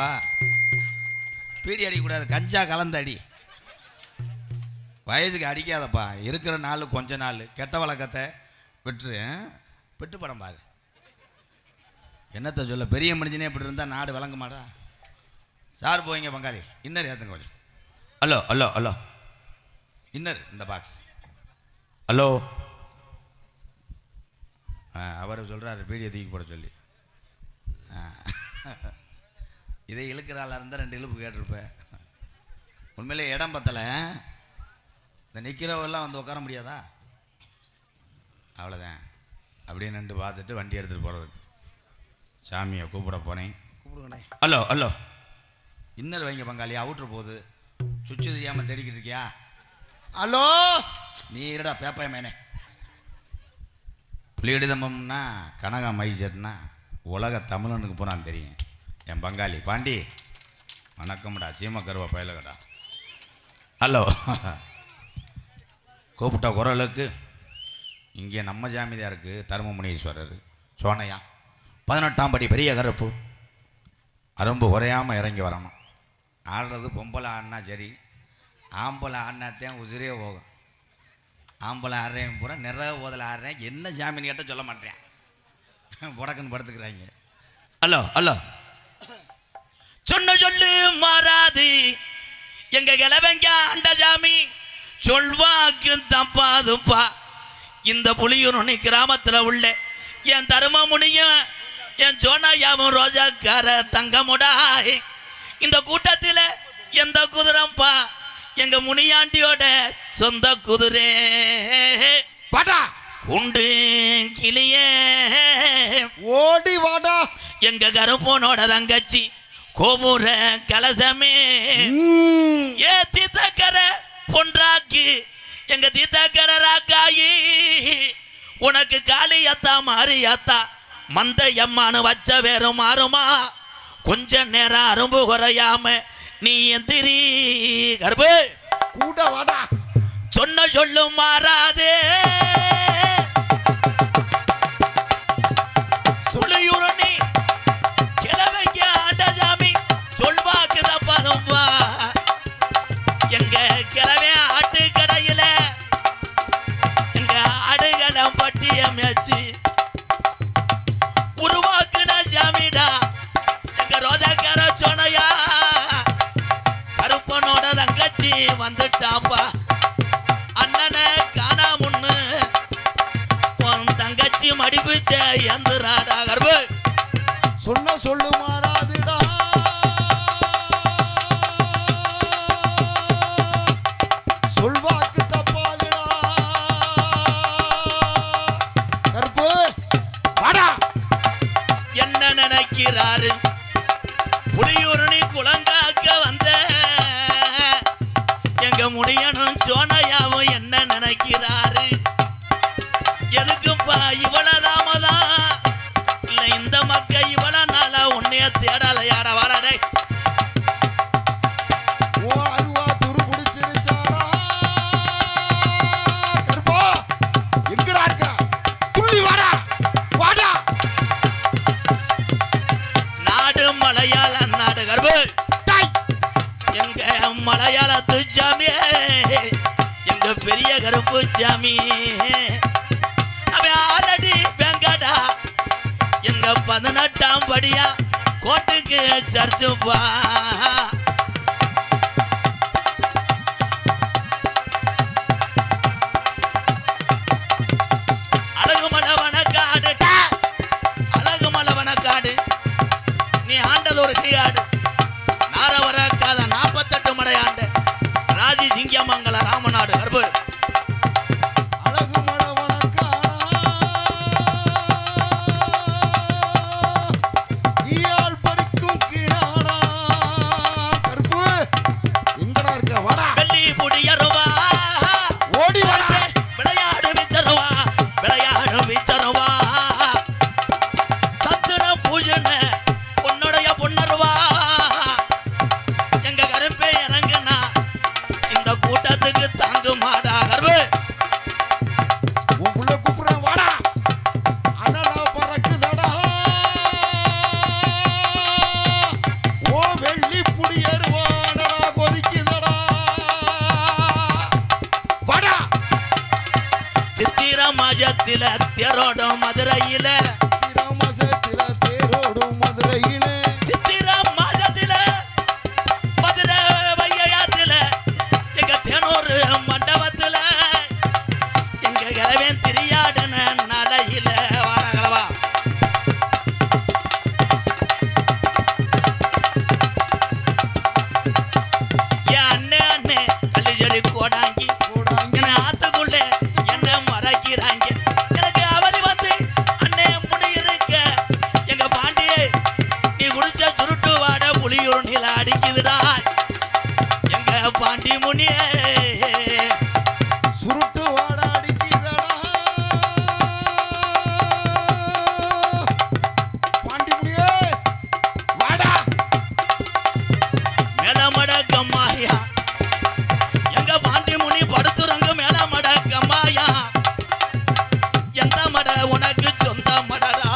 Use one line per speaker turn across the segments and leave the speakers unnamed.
அடிக்காதப்பா, PT அடிக்கக்கூடாது, கஞ்சா கலந்து அடி. வயசுக்கு அடிக்காதப்பா, இருக்கிற நாள் கொஞ்ச நாள், கெட்ட வழக்கத்தை விட்டுரு. விட்டு படம் பாரு. என்னத்தை சொல்ல, பெரிய மனுஷனே இப்படி இருந்தால் நாடு விளங்க மாட்டா. சார் போய்ங்க பங்காளி, இன்னர் ஏற்றுங்க கொஞ்சம். ஹலோ ஹலோ ஹலோ, இன்னர் இந்த பாக்ஸ். ஹலோ, அவர் சொல்கிறாரு பீடியை தூக்கி போட சொல்லி. இதை இழுக்கிற ஆளாக இருந்தால் 2 இழுப்பு கேட்டிருப்பேன். உண்மையிலே இடம் பத்தலை. இந்த நிற்கிறவெல்லாம் வந்து உட்கார முடியாதா? அவ்வளோதான். அப்படியே நின்று பார்த்துட்டு வண்டி எடுத்துகிட்டு போகிறது. சாமியை கூப்பிட போனேன். கூப்பிடுங்கண்ணே. ஹலோ ஹலோ, இன்னர் வைங்க பங்காளி, அவுட்ரு போகுது. சுவிட்சு தெரியாமல் தேடிக்கிட்டு இருக்கியா?
ஹலோ,
நீ இருடா பேப்பாய மேனே. புலியடிதம்பம்னா கனகா மைசர்னா உலக தமிழனுக்கு போனான்னு தெரியும். என் பங்காளி பாண்டி, வணக்கம்டா, சீமக்கருவா பயலகடா. ஹலோ, கூப்பிட்ட குரலுக்கு இங்கே நம்ம ஜாமி தான் இருக்குது. தருமமுனீஸ்வரர் சோனையா 18ஆம் படி பெரிய கருப்பு. அரும்பு குறையாமல் இறங்கி வரணும். ஆடுறது பொம்பளை ஆடினா சரி, ஆம்பளை ஆடினாத்தான் உசிரே போகும். ஆம்பளை ஆடுறேன் பூரா நிறைய போதில் ஆடுறேன், என்ன ஜாமீன் கேட்டால் சொல்ல மாட்டேன், புடக்குன்னு படுத்துக்கிறாங்க. ஹலோ ஹலோ, சொன்ன சொல்லு மாறாது எங்க கிளவங்க அந்த ஜாமி சொல்வாக்கு தப்பாதுப்பா. இந்த புலியூரணி கிராமத்தில் உள்ள என் தருமமுனியும் என் சோனாயாவும் ரோஜாக்கார தங்கமுடாய். இந்த கூட்டத்தில் எந்த குதிரம்பா எங்க முனியாண்டியோட சொந்த குதிரை.
வாடா
குண்டு கிளியே
ஓடி வாடா.
எங்க கருப்பனோட தங்கச்சி கோபுர கலசமே. ஏ தீத்தக்கர பொன்றாக்கி எங்க தீத்தக்கர ராக்காயி. உனக்கு காளியத்தா மாரியாத்தா மந்த எம்மானு வச்ச வேறு மாறுமா. கொஞ்ச நேரம் அரும்பு குறையாம நீ எந்திரி கருப்பு.
கூட வாடா.
சொன்ன சொல்லு மாறாதே சுழியுரணி கிளவைக்கு ஆண்டஜாமி சொல்வாக்கு தப்பாதும்பா. எங்க கிளவே ஆட்டு கடையில எங்க ஆடுகளம் பட்டியமைச்சு உருவாக்குன ஜாமிடா எங்க ரோஜாக்கார சோனையா. கருப்பனோட தங்கச்சி வந்துட்டாப்பா. அண்ணனை காணாமுன்னு உன் தங்கச்சி மடிப்பிச்ச எந்திராடா கருப்பு.
சொன்ன சொல்லு மாறாதுடா. சொல்வாக்கு தப்பாதுடா. கருப்பு வாடா.
என்ன நினைக்கிறாரு புலியூரணி குளங்காக்க வந்த எங்க முடியனும் சோனையாவும் என்ன நினைக்கிறாரு. எதுக்குப்பா இவ்வளவு தாமதம்? இல்ல இந்த மக்க இவ்வளவு நாளா உன்னைய தேடலையாட வாடே.
ஓ அதுவா துரு பிடிச்சிருச்சாடா. கருப்பா எங்கடா இருக்க? துள்ளி வாடா வாடா.
நாடு மலையாள நாடு கருப்பு. எங்க மலையாளத்து சாமி எங்க பெரிய கருப்பு சாமி. அவன் ஆல்ரெடி வெங்கடா எங்க 18ஆம் படியா கோட்டுக்கு சர்ச்சுப்பா. அழகுமலவனக்காடு அழகுமலவனக்காடு நீ ஆண்டது ஒரு கையாடு. நாரவரக்காத 48 மடையாண்டு ராஜி சிங்கமங்கல ராமநாடு கருப்பு.
அழகு மழவனக்காடா. நீயால் பறிக்கும் கிணாடா.
மாசத்தில தேரோடும் மதுரையில சித்திர மாசத்தில மதுரை வையத்தில எங்க தேனூர் மண்டபத்துல எங்க கிழவன் திரியாடுன நடையில வாடகளவா கோடாங்கி என்ன ஆத்துக்குள்ள என்ன மறைக்கிறாங்க எனக்கு அவதி வந்து அண்ணே முடியிருக்க எங்க பாண்டியே நீ குடிச்ச சுருட்டு வாட புலியூர் நில அடிக்குதுடா எங்க பாண்டி முனியே
சுருட்டு வாட அடிக்குதடா பாண்டி முனியே வாடா
மேலமட கம்மாயா எங்க பாண்டி முனி படுத்துறங்க மேலமட கம்மாயா எந்த மட உனக்கு சொந்த மடடா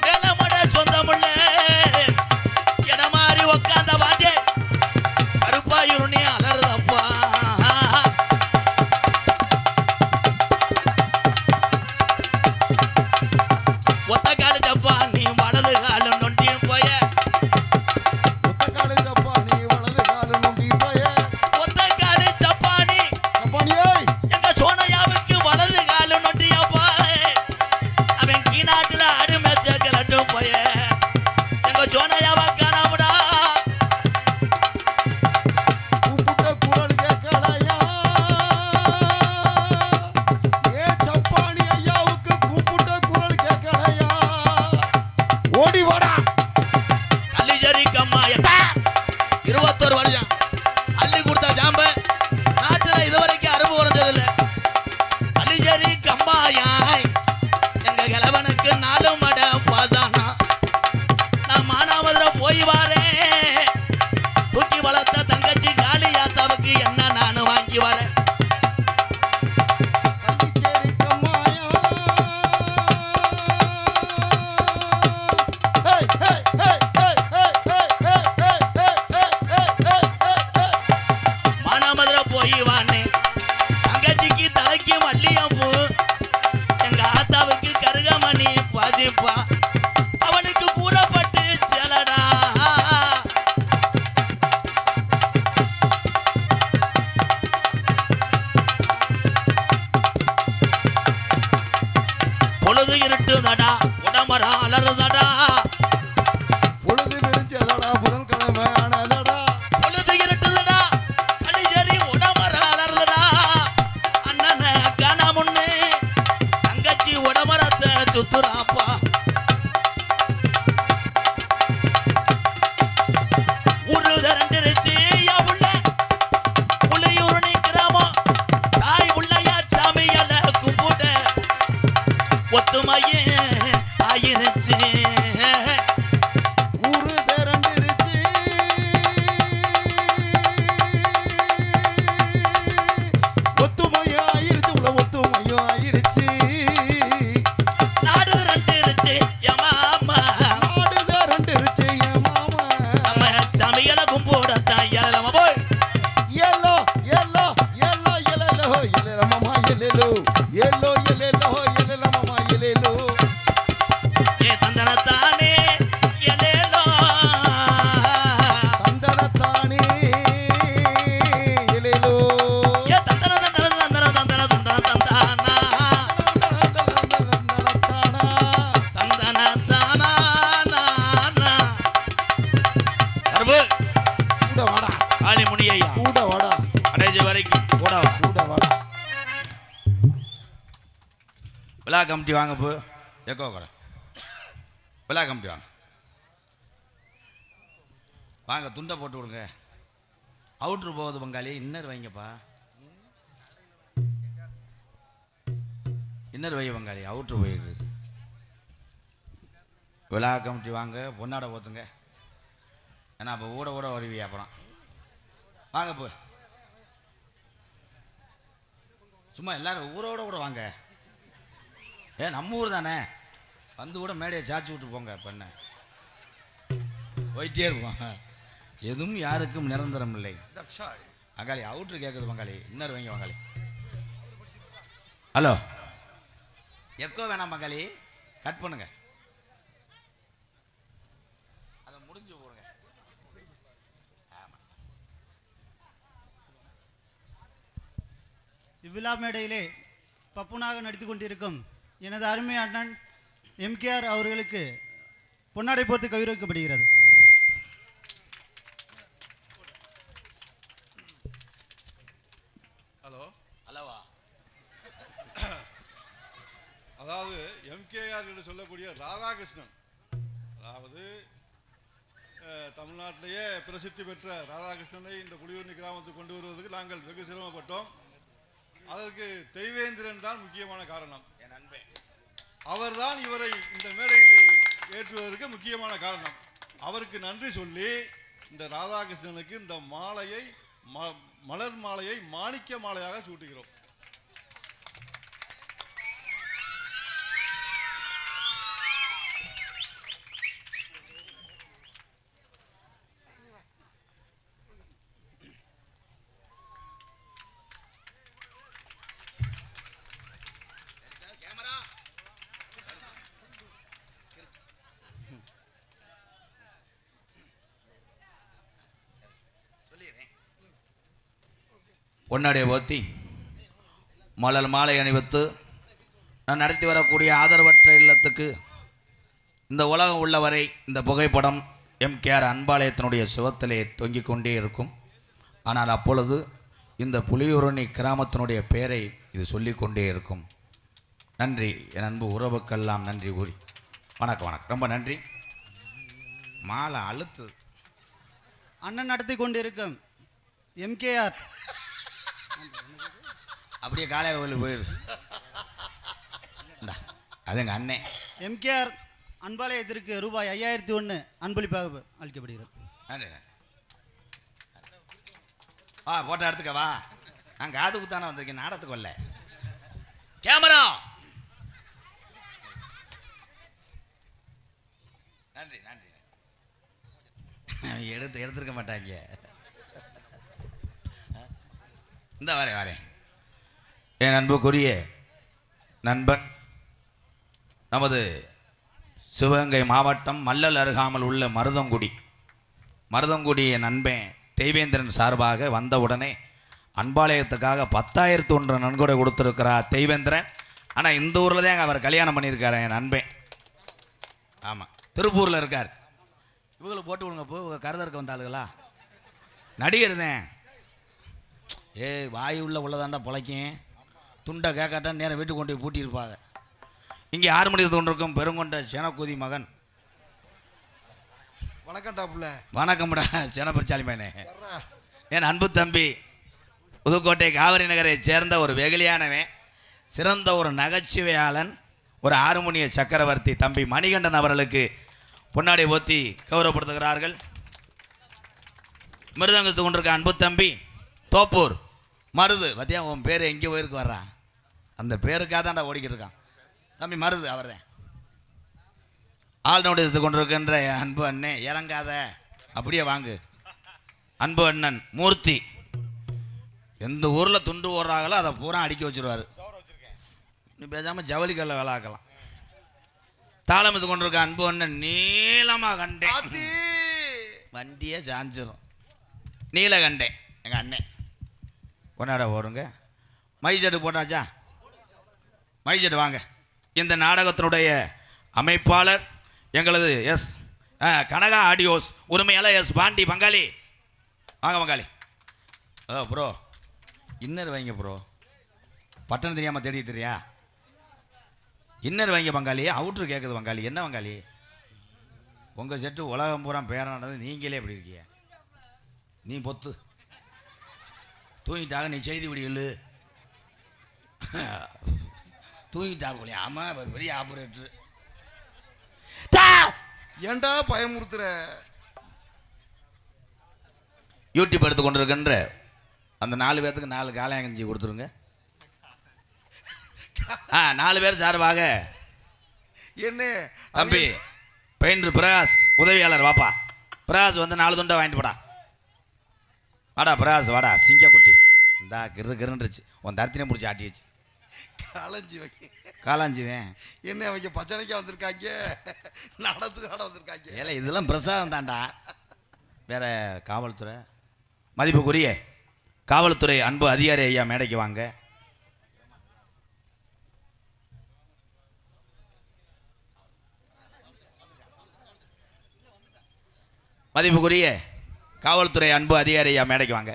மேலமட சொந்தமுள்ள இடமாறி உக்காந்த பாண்டே கருப்பாயுருணி அலறுதப்பா ஒத்த காலு தப்பா நீ வலது காலு நொண்டியும் போய
ஒத்த காலு தப்பா நீ வலது காலு நொண்டி போய
ஒத்த காலு சப்பானி
சப்பானியே
எங்க சோனையாவுக்கு வலது காலு நொண்டியா போய அவன் கீநாட்டுல ஆடு மேய்ச்ச கிளட்டும் போய எங்க சோனையாவா காணாமடா
கூப்பிட்ட குரல் கேட்கலையா ஏ சப்பானி ஐயாவுக்கு கூப்பிட்ட குரல் கேட்கலையா ஓடி வாடா
கள்ளிச்சேரி கம்மாயட்டா 21 வருஷம் அள்ளி கொடுத்த சாம்ப நாட்டுல இதுவரைக்கும் அறுப்பு குறைஞ்சதில்ல கள்ளிச்சேரி கம்மாயாய் எங்க கிழவனுக்கு 4 மட பாசானா நான் மானாமதுரை போய் வாரேன் தூக்கி வளர்த்த தங்கச்சி காளியாத்தாவுக்கு என்ன நானு வாங்கி வரேன்
கள்ளிச்சேரி கம்மாயா ஹே ஹே ஹே ஹே ஹே ஹே ஹே ஹே ஹே ஹே
மானாமதுரை போய் வானே தங்கச்சிக்கு தலைக்கு மல்லியம்பூ எங்க ஆத்தாவுக்கு கருகமணி பாசிப்பா அவனுக்கு கூறப்பட்டு செலடா பொழுது இருட்டுதடா உடம்பரம் அலறுதடா
பொழுது விடிஞ்சதடா புதன்கிழமை ஆனதடா
பொழுது இருட்டுதடா கள்ளிச்சேரி உடம்பரம் அலறுதடா அண்ணனை காணாமுன்னு தங்கச்சி உடம்பரத்தை சுத்துறாப்பா ஊரு திரண்டுருச்சு என் உள்ள புலியூரணி கிராமம் தாய் உள்ளையா சாமியால கும்பிட ஒத்துமையே ஆயிருச்சு
ஊரு திரண்டிருச்சு ஒத்துமையும் ஆயிருச்சு உள்ள ஒத்துமையும் ஆயிருச்சு
நாடு திரண்டுருச்சு என் மாமா
நாடு திரண்டிருச்சு என் மாமா
நம்ம சாமியால கும்பிடத்தான் எழலாமா போய்
yellow yellow yellow yellow yellow மாமா எல்லோ எல்லோ எல்லோ எல்லோ மாமா எல்லோ
ஏ தந்தனத்தானே எலேலோ
தந்தனத்தானே எல்லோ
ஏ தந்தன தந்தன தந்தன தந்தன தந்தன தந்தானா தந்தனத்தானா கருப்பு
கூட வாடா
காளி முனியையா
கூட வாடா
கடைசி வரைக்கும் கூட வா.
கூட வாடா
விழா கமிட்டி வாங்க போ எக்கோ குறை விழா கமிட்டி வாங்க வாங்க துண்டை போட்டு விடுங்க அவுட்ரு போகுது பங்காளி இன்னர் வைங்கப்பா இன்னர் வை பங்காளி அவுட்ரு போயிடுது விழா கமிட்டி வாங்க பொன்னாடை போத்துங்க ஏன்னா அப்போ ஊட ஊட வருவி அப்புறம் வாங்க போ சும்மா எல்லாரும் ஊரோட கூட வாங்க நம்ம ஊர் தானே வந்து கூட மேடையை சாச்சி விட்டு போங்க பண்ண போயிட்டே இருப்போம் எதுவும் யாருக்கும் நிரந்தரம் இல்லை பங்காளி அவுட்ரு கேட்குது பங்காளி இன்னொரு வைங்க பங்காளி ஹலோ எக்கோ வேணாம் பங்காளி, கட் பண்ணுங்க, அதை முடிஞ்சு போடுங்க.
இவ்விழா மேடையிலே பப்புனாக நடித்து கொண்டிருக்கும் எனது அருமை அண்ணன் எம்கேஆர் அவர்களுக்கு பொன்னாடை போர்த்து கௌரவிக்கப்படுகிறது.
ஹலோ
ஹலோவா?
அதாவது எம்கேஆர் என்று சொல்லக்கூடிய ராதாகிருஷ்ணன், அதாவது தமிழ்நாட்டிலேயே பிரசித்தி பெற்ற ராதாகிருஷ்ணனை இந்த புலியூர்னி கிராமத்துக்கு கொண்டு வருவதற்கு நாங்கள் வெகு சிரமப்பட்டோம். அதற்கு தெய்வேந்திரன் தான் முக்கியமான காரணம்.
என் நண்பே,
அவர்தான் இவரை இந்த மேடையில் ஏற்றுவதற்கு முக்கியமான காரணம். அவருக்கு நன்றி சொல்லி இந்த ராதாகிருஷ்ணனுக்கு இந்த மாலையை, மலர் மாலையை மாணிக்க மாலையாக சூட்டுகிறோம்.
பொன்னாடைய போத்தி மலர் மாலை அணிவித்து நான் நடத்தி வரக்கூடிய ஆதரவற்ற இல்லத்துக்கு இந்த உலகம் உள்ளவரை இந்த புகைப்படம் எம்கேஆர் அன்பாலயத்தினுடைய சுவத்திலே தொங்கிக் கொண்டே இருக்கும். ஆனால் அப்பொழுது இந்த புலியூரணி கிராமத்தினுடைய பெயரை இது சொல்லிக்கொண்டே இருக்கும். நன்றி என் அன்பு உறவுக்கெல்லாம் நன்றி கூறி வணக்கம். வணக்கம், ரொம்ப நன்றி. மாலை அழுத்து.
அண்ணன் நடத்தி கொண்டிருக்கும் எம்கேஆர்
அப்படியே காலையில் கோயிலுக்கு போயிரு. அது எங்கள் அண்ணே.
எம்கேஆர் அன்பாலயத்திற்கு ரூபாய் 5001 அன்பளிப்பாக அளிக்கப்படுகிறது.
நன்றி. வா போட்டோ எடுத்துக்க வா. நான் காதுக்கு தானே வந்திருக்கேன், நாடத்துக்கு வரல. கேமரா. நன்றி நன்றி. எடுத்திருக்க மாட்டாங்க. இந்த வரேன் என் அன்புக்குரிய நண்பன், நமது சிவகங்கை மாவட்டம் மல்லல் அருகாமல் உள்ள மருதங்குடி என் நண்பன் தெய்வேந்திரன் சார்பாக வந்தவுடனே அன்பாலயத்துக்காக 10,001 நன்கொடை கொடுத்துருக்கிறார் தெய்வேந்திரன். ஆனால் இந்த ஊரில் தான் அவர் கல்யாணம் பண்ணியிருக்காரு என் நண்பன். ஆமாம், திருப்பூரில் இருக்கார். இவங்களை போட்டு விடுங்க, போ கருதற்கு வந்தாளுங்களா? நடிகர் தான். வாயு உள்ளதாண்டா பிழைக்கும். துண்டை கேட்காட்டா நேரம் வீட்டுக்கு கொண்டு போய் பூட்டியிருப்பாங்க. இங்கே 6 மணிக்கு தோன்றிருக்கும் பெருங்கொண்ட செனக்குதி மகன்.
வணக்கம்டாப்புல.
வணக்கம்டா செனப்பிரச்சாலி மகனே. என் அன்பு தம்பி, புதுக்கோட்டை காவிரி நகரை சேர்ந்த ஒரு வெகுளியானவன், சிறந்த ஒரு நகைச்சுவையாளன், ஒரு ஹார்மோனிய சக்கரவர்த்தி தம்பி மணிகண்டன் அவர்களுக்கு பொன்னாடை போத்தி கௌரவப்படுத்துகிறார்கள். மிருதங்கத்து கொண்டிருக்க அன்பு தம்பி தோப்பூர் மருது. பத்தியா உன் பேர் எங்கே போயிருக்கு வர்றா? அந்த பேருக்காக தான்டா ஓடிக்கிட்டு இருக்கான் தம்பி மருது. அவர் தான் ஆல் நோட்டீஸ் கொண்டிருக்கின்ற அன்பு அண்ணே. இறங்காத, அப்படியே வாங்கு. அன்பு அண்ணன் மூர்த்தி எந்த ஊரில் துண்டு ஓடுறாங்களோ அதை பூரா அடுக்கி வச்சுருவார். நீ பேசாமல் ஜவுளிக்கல்ல வேலாக்கலாம். தாளமித்து கொண்டிருக்க அன்பு அண்ணன் நீளமாக கண்டேன், வண்டியே சாஞ்சிரும். நீலகண்டேன் எங்கள் அண்ணன். கொண்டாட போடுங்க. மைசெட்டு போட்டாச்சா? மைசெட்டு வாங்க. இந்த நாடகத்தினுடைய அமைப்பாளர் எங்களது எஸ் கனகா ஆடியோஸ் உரிமையாளர் எஸ் பாண்டி பங்காளி. வாங்க பங்காளி. ப்ரோ இன்னர் வைங்க ப்ரோ. பட்டன் தெரியாமல் தேடி தெரியா? இன்னர் வைங்க பங்காளி. அவுட்ரு கேட்குது பங்காளி. என்ன பங்காளி உங்கள் செட்டு உலகம் பூரா பேரானது, நீங்களே எப்படி இருக்கீங்க? நீ பொத்து தூங்கிட்டாக, நீ செய்தி விடியல் தூங்கிட்டாங்க. ஆமாம், ஒரு பெரிய ஆப்ரேட்டர்.
ஏண்டா பயமுறுத்துற?
யூடியூப் எடுத்து கொண்டிருக்கின்ற அந்த 4 பேர்த்துக்கு 4 காலையங்கஞ்சி கொடுத்துருங்க. 4 பேர் சார்பாக
என்ன
தம்பி பெயிண்டர் பிரகாஷ் உதவியாளர் வாப்பா. பிரகாஷ் வந்து 4 துண்டை வாங்கிட்டு போடா. வாடா பிரகாஷ் வாடா. சிங்க குட்டி இந்தா கிருந்துருச்சு. உன் தரத்தினே பிடிச்சி ஆட்டிடுச்சு.
காலஞ்சி வைக்க
காலாஞ்சிவேன்.
என்ன அவங்க பச்சனைக்கா வந்திருக்காங்க, நடத்துக்கு நட வந்திருக்காங்க.
ஏல இதெல்லாம் பிரசாதம் தாண்டா. வேற காவல்துறை மதிப்புக்குரிய காவல்துறை அன்பு அதிகாரி ஐயா மேடைக்கு வாங்க. மதிப்புக்குரிய காவல்துறை அன்பு அதிகாரி ஐயா மேடைக்கு வாங்க.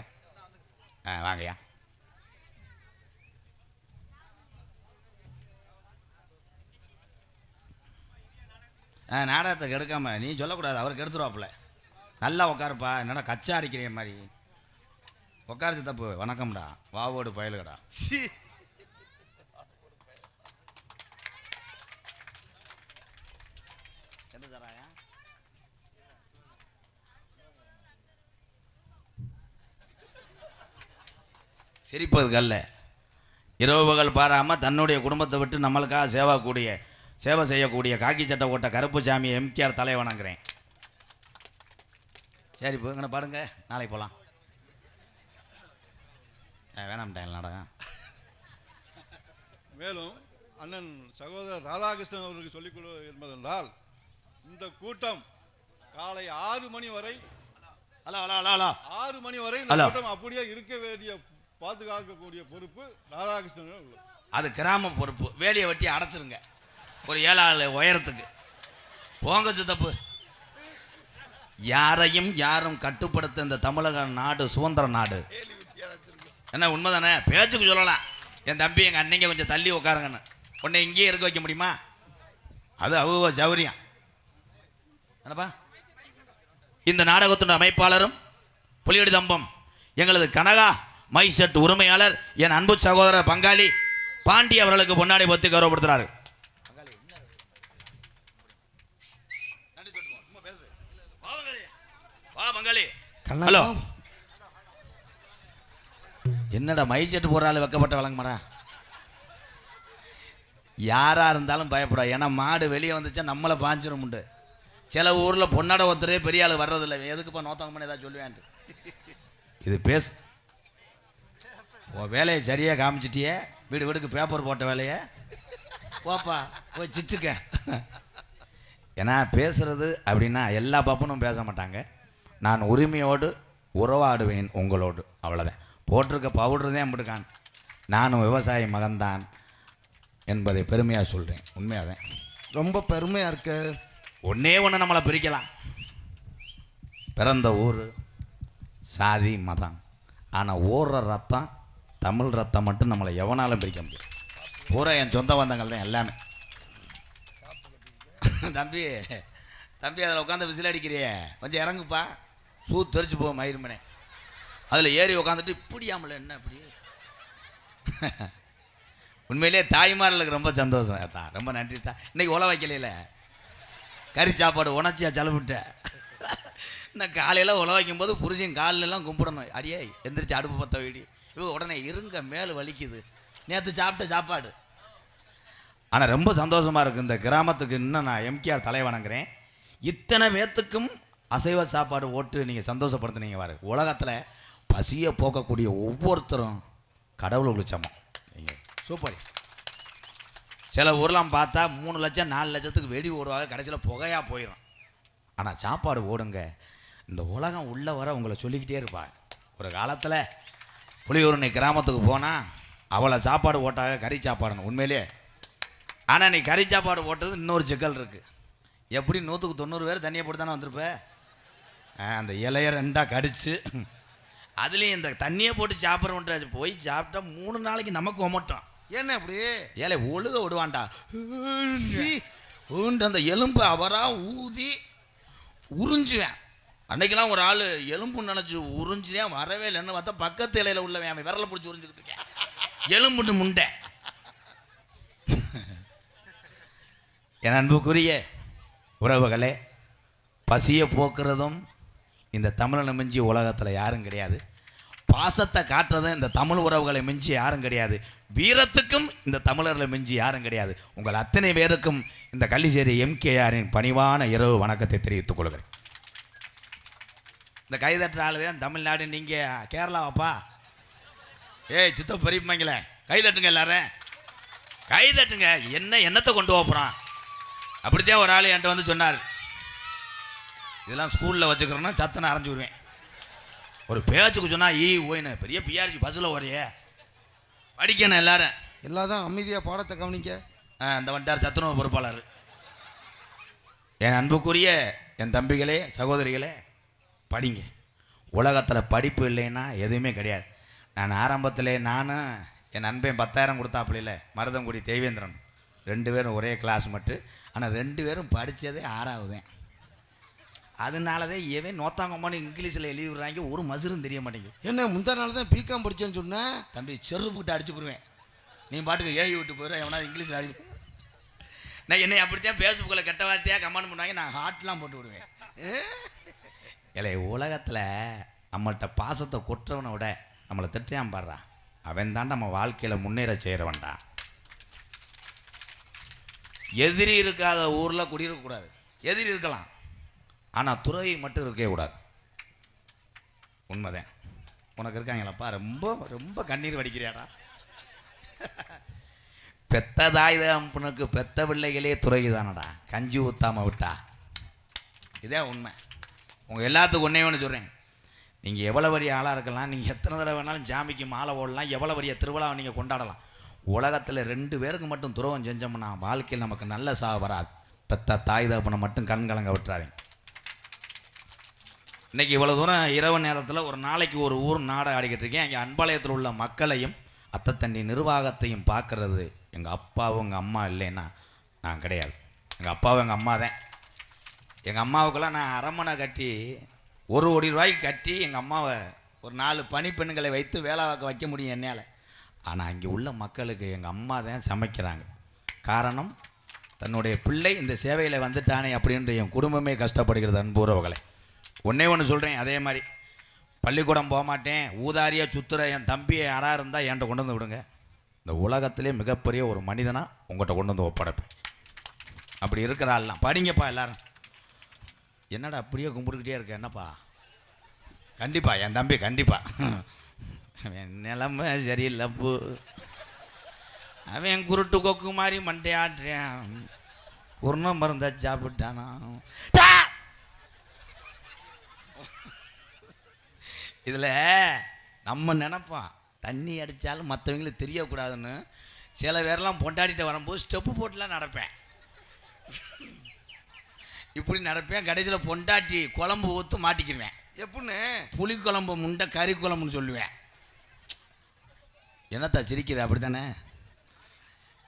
வாங்கய்யா. நாடகத்தை கெடுக்காம நீ சொல்லக்கூடாது, அவர் கெடுத்துருவாப்புல. நல்லா உட்காருப்பா, என்னடா கச்சா அடிக்கிற மாதிரி உட்காருச்சு. தப்பு. வணக்கம்டா, வாவோடு பயலுகடா. சிரிப்பதுக்கு அல்ல, இரவு பகல் பாராமல் தன்னுடைய குடும்பத்தை விட்டு நம்மளுக்காக சேவை செய்யக்கூடிய காக்கி சட்டை ஓட்ட கருப்பு சாமி எம்கேஆர் தலை வணங்குறேன். சரி போங்க பாருங்க, நாளைக்கு போகலாம். வேணாம்ட்டேன் நாடகம்.
மேலும் அண்ணன் சகோதரர் ராதாகிருஷ்ணன் அவர்களுக்கு சொல்லிக்கொள்ள என்பதென்றால், இந்த கூட்டம் காலை 6 மணி வரை 6 மணி வரை இந்த கூட்டம் அப்படியே இருக்க வேண்டிய பாதுகாக்கக்கூடிய பொறுப்பு ராதாகிருஷ்ணன் உள்ளது.
அது கிராம பொறுப்பு. வேலையை வெட்டி அடைச்சிருங்க ஒரு 7 ஆள் உயரத்துக்கு. போங்க சித்தப்பு. யாரும் கட்டுப்படுத்த இந்த தமிழக நாடு சுதந்திர நாடு. என்ன உண்மைதானே? பேச்சுக்கு சொல்லலாம். என் தம்பி எங்கள் அன்னைங்க கொஞ்சம் தள்ளி உட்காருங்கன்னு. உன்னை இங்கேயே இருக்க வைக்க முடியுமா? அது அவ்வளோ சௌரியம். என்னப்பா, இந்த நாடகத்தின் அமைப்பாளரும் புலியடி தம்பம் எங்களது கனகா மைசெட் உரிமையாளர் என் அன்பு சகோதரர் பங்காளி பாண்டி அவர்களுக்கு பொன்னாடை பொத்தி கௌரவப்படுத்துறாரு. ஹலோ. என்னடா மைசெட் போடுறாள் வைக்கப்பட்ட வழங்கமாடா. யாரா இருந்தாலும் பயப்படா. ஏன்னா மாடு வெளியே வந்துச்சா நம்மளை பாஞ்சிரும் உண்டு. சில ஊரில் பொன்னாடை ஒருத்தரே பெரிய ஆள் வர்றதில்லை. எதுக்குப்பா நோத்தவங்க பண்ணி ஏதாவது சொல்லுவேன். இது பேசு. உன் வேலையை சரியாக காமிச்சிட்டியே. வீடுக்கு பேப்பர் போட்ட வேலையை போப்பா போய் சிச்சுக்க. ஏன்னா பேசுறது அப்படின்னா எல்லா பப்பனும் பேச மாட்டாங்க. நான் உரிமையோடு உறவாடுவேன் உங்களோடு, அவ்வளோதான். போட்டிருக்க பவுடர் தான் அப்படிக்கான். நானும் விவசாயி மகன்தான் என்பதை பெருமையாக சொல்கிறேன். உண்மையாக தான்,
ரொம்ப பெருமையாக இருக்கு.
ஒன்றே ஒன்று நம்மளை பிரிக்கலாம், பிறந்த ஊர், சாதி, மதம். ஆனால் ஓடுற ரத்தம், தமிழ் ரத்தம் மட்டும் நம்மளை எவனாலும் பிரிக்க முடியும். பூரா என் சொந்த பந்தங்கள் தான் எல்லாமே. தம்பி அதில் உட்காந்து விசில் அடிக்கிறியே, கொஞ்சம் இறங்குப்பா. தெரிச்சு போ மயிருமனே. அதில் ஏறி உட்காந்துட்டு இப்படியாமல என்ன இப்படி. உண்மையிலே தாய்மார்களுக்கு ரொம்ப சந்தோஷம் தான். ரொம்ப நன்றி தான். இன்றைக்கி உழ வைக்கலையில கறி சாப்பாடு உணர்ச்சியாக செலவிட்ட. நான் காலையில் உழ வைக்கும்போது புருஷன் காலிலெல்லாம் கும்பிடணும். அடியே எந்திரிச்சு அடுப்பு பற்ற வீடி. இவங்க உடனே இருங்க மேலே வலிக்குது, நேற்று சாப்பிட்ட சாப்பாடு. ஆனால் ரொம்ப சந்தோஷமாக இருக்குது. இந்த கிராமத்துக்கு இன்னும் நான் எம்கேஆர் தலை வணங்குறேன். இத்தனை பேத்துக்கும் அசைவ சாப்பாடு ஓட்டு நீங்கள் சந்தோஷப்படுத்துனீங்க. வாரு உலகத்தில் பசியை போக்கக்கூடிய ஒவ்வொருத்தரும் கடவுளுக்கு சமம். நீங்கள் சூப்பர். சில ஊர்லாம் பார்த்தா 3 லட்சம் 4 லட்சத்துக்கு வெடி ஓடுவாங்க, கடைசியில் புகையாக போயிடும். ஆனால் சாப்பாடு ஓடுங்க. இந்த உலகம் உள்ளே வர உங்களை சொல்லிக்கிட்டே இருப்பாங்க. ஒரு காலத்தில் புலியூரணி கிராமத்துக்கு போனால் அவளை சாப்பாடு ஓட்டாக கறி சாப்பாடுன்னு உண்மையிலே. ஆனால் நீ கறி சாப்பாடு போட்டது இன்னொரு சிக்கல் இருக்குது. எப்படி 100க்கு 90 பேர் தண்ணியை போட்டு தானே வந்திருப்ப. அந்த இலையை 2ஆக கடிச்சு அதுலேயும் இந்த தண்ணியை போட்டு சாப்பிட்றவன்ட்டு போய் சாப்பிட்டா 3 நாளைக்கு நமக்கு ஒமட்டோம்.
என்ன அப்படி
ஏழை ஒழுக விடுவான்டா. அந்த எலும்பு அவராக ஊதி உறிஞ்சுவேன். அன்னைக்கெல்லாம் ஒரு ஆள் எலும்பு நினச்சி உறிஞ்சுவேன், வரவே இல்லைன்னு பார்த்தா பக்கத்து இலையில் உள்ளவன் அவன் விரலை பிடிச்சி உறிஞ்சிக்கிட்டு இருக்கேன். எலும்புட்டு முண்டை. என் அன்புக்குரிய உறவுகளே, பசியை போக்குறதும் இந்த தமிழனை மிஞ்சி உலகத்தில் யாரும் கிடையாது. பாசத்தை காட்டுறதும் இந்த தமிழ் உறவுகளை மிஞ்சி யாரும் கிடையாது. வீரத்துக்கும் இந்த தமிழர்களை மிஞ்சி யாரும் கிடையாது. உங்கள் அத்தனை பேருக்கும் இந்த கள்ளிச்சேரி எம்கேஆரின் பணிவான இரவு வணக்கத்தை தெரிவித்துக் கொள்கிறேன். இந்த கைதட்டுற ஆளு தான் தமிழ்நாடு. நீங்கள் கேரளாவாப்பா? ஏய் சித்த பெரியப்பாங்களே கைதட்டுங்க எல்லாரும். கை தட்டுங்க. என்னத்தை கொண்டு போகிறான்? அப்படித்தான் ஒரு ஆள் என்கிட்ட வந்து சொன்னார், இதெல்லாம் ஸ்கூலில் வச்சுக்கிறோன்னா சத்தனை அரைஞ்சு விடுவேன். ஒரு பேச்சுக்கு சொன்னால் ஓயின பெரிய பிஆர்ஜி பஸ்ஸில் வரையே படிக்கணும் எல்லாரும்.
எல்லாரும் அமைதியாக பாடத்தை கவனிக்க.
அந்த வண்டார் சத்துணவு பொறுப்பாளர். என் அன்புக்குரிய என் தம்பிகளே சகோதரிகளே, படிங்க. உலகத்தில் படிப்பு இல்லைன்னா எதுவுமே கிடையாது. நான் ஆரம்பத்தில் நானும் என் நண்பன் 10,000 கொடுத்தாப்புல மருதங்குடி தேவேந்திரன் 2 பேரும் ஒரே கிளாஸ் மட்டும். ஆனால் 2 பேரும் படித்ததே 6ஆவதேன். அதனாலதான் ஏவே நோத்தாங்கம்மான்னு இங்கிலீஷில் எழுதி விடுறாங்க, ஒரு மசுரும் தெரிய மாட்டேங்குது.
என்ன முந்தா நாள் தான் பிகாம் படித்தேன்னு சொன்னேன்.
தம்பி செருப்புக்கிட்ட அடிச்சுக்கிடுவேன். நீ பாட்டுக்கு ஏறி விட்டு போயிடும். எவனா இங்கிலீஷில் அடி. நான் என்னை அப்படித்தான் ஃபேஸ்புக்கில் கெட்ட வார்த்தையாக கமெண்ட் பண்ணுவாங்க. நான் ஹார்ட்லாம் போட்டு விடுவேன். இல்லை, உலகத்தில் நம்மள்கிட்ட பாசத்தை கொட்டுறவனை விட நம்மளை திட்டான் பாடுறான், அவன் தான் நம்ம வாழ்க்கையில் முன்னேற செய்கிறவன்டா. எதிரி இருக்காத ஊரில் குடியிருக்கக்கூடாது. எதிரி இருக்கலாம், ஆனால் துறவி மட்டும் இருக்கவே கூடாது. உண்மைதான். உனக்கு இருக்காங்களப்பா, ரொம்ப ரொம்ப கண்ணீர் வடிக்கிறியாடா. பெத்த தாய் தகப்பனுக்கு பெத்த பிள்ளைகளே துறவி தானடா, கஞ்சி ஊத்தாம விட்டா. இதே உண்மை. உங்கள் எல்லாத்துக்கும் ஒன்றே ஒன்று சொல்கிறேன், நீங்கள் எவ்வளோ பெரிய ஆளாக இருக்கலாம், நீங்கள் எத்தனை தடவை வேணாலும் ஜாமிக்கு மாலை ஓடலாம், எவ்வளோ பெரிய திருவிழாவை நீங்கள் கொண்டாடலாம். உலகத்தில் 2 பேருக்கு மட்டும் துரோகம் செஞ்சோம்னா வாழ்க்கையில் நமக்கு நல்ல சாவு வராது. பெத்த தாய் தகப்பனை மட்டும் கண் கலங்க விட்டுறாதீங்க. இன்றைக்கி இவ்வளோ தூரம் இரவு நேரத்தில் ஒரு நாளைக்கு ஒரு ஊர் நாடகம் ஆடிக்கிட்டு இருக்கேன். எங்கள் அன்பாளையத்தில் உள்ள மக்களையும் அத்தத்தண்டி நிர்வாகத்தையும் பார்க்குறது எங்கள் அப்பாவும் எங்கள் அம்மா இல்லைன்னா நான் கிடையாது. எங்கள் அப்பாவும் எங்கள் அம்மா தான். எங்கள் அம்மாவுக்கெல்லாம் நான் அரண்மனை கட்டி 1 கோடி ரூபாய்க்கு கட்டி எங்கள் அம்மாவை ஒரு 4 பணிப்பெண்களை வைத்து வேலை வைக்க முடியும் என்னால். ஆனால் இங்கே உள்ள மக்களுக்கு எங்கள் அம்மா தான் சமைக்கிறாங்க. காரணம், தன்னுடைய பிள்ளை இந்த சேவையில் வந்துட்டானே அப்படின்ற என் குடும்பமே கஷ்டப்படுகிறது. அன்புறவுகளை ஒன்றே ஒன்று சொல்கிறேன், அதே மாதிரி பள்ளிக்கூடம் போக மாட்டேன், ஊதாரியாக சுற்றுற என் தம்பியை யாராக இருந்தால் என்கிட்ட கொண்டு வந்து விடுங்க. இந்த உலகத்திலே மிகப்பெரிய ஒரு மனிதனாக உங்கள்கிட்ட கொண்டு வந்து ஒப்படைப்பேன். அப்படி இருக்கிறாள்லாம் படிங்கப்பா எல்லாரும். என்னடா அப்படியே கும்பிட்டுக்கிட்டே இருக்க? என்னப்பா? கண்டிப்பாக என் தம்பி கண்டிப்பாக. நிலைமை சரியில்லைப்பு. அவன் குருட்டு கொக்கு மாதிரி மண்டே ஆடுறான். குருண மருந்த சாப்பிட்டானா? இதில் நம்ம நினைப்போம் தண்ணி அடித்தாலும் மற்றவங்களுக்கு தெரியக்கூடாதுன்னு. சில பேரெல்லாம் பொண்டாடிட்டு வரும்போது ஸ்டெப்பு போட்டுலாம் நடப்பேன். இப்படி நடப்பேன். கடைசியில் பொண்டாட்டி குழம்பு ஊற்று மாட்டிக்கிடுவேன். எப்படின்னு? புளிக்குழம்பு முண்டை கறி குழம்புன்னு சொல்லுவேன். என்னத்தா சிரிக்கிற? அப்படி தானே?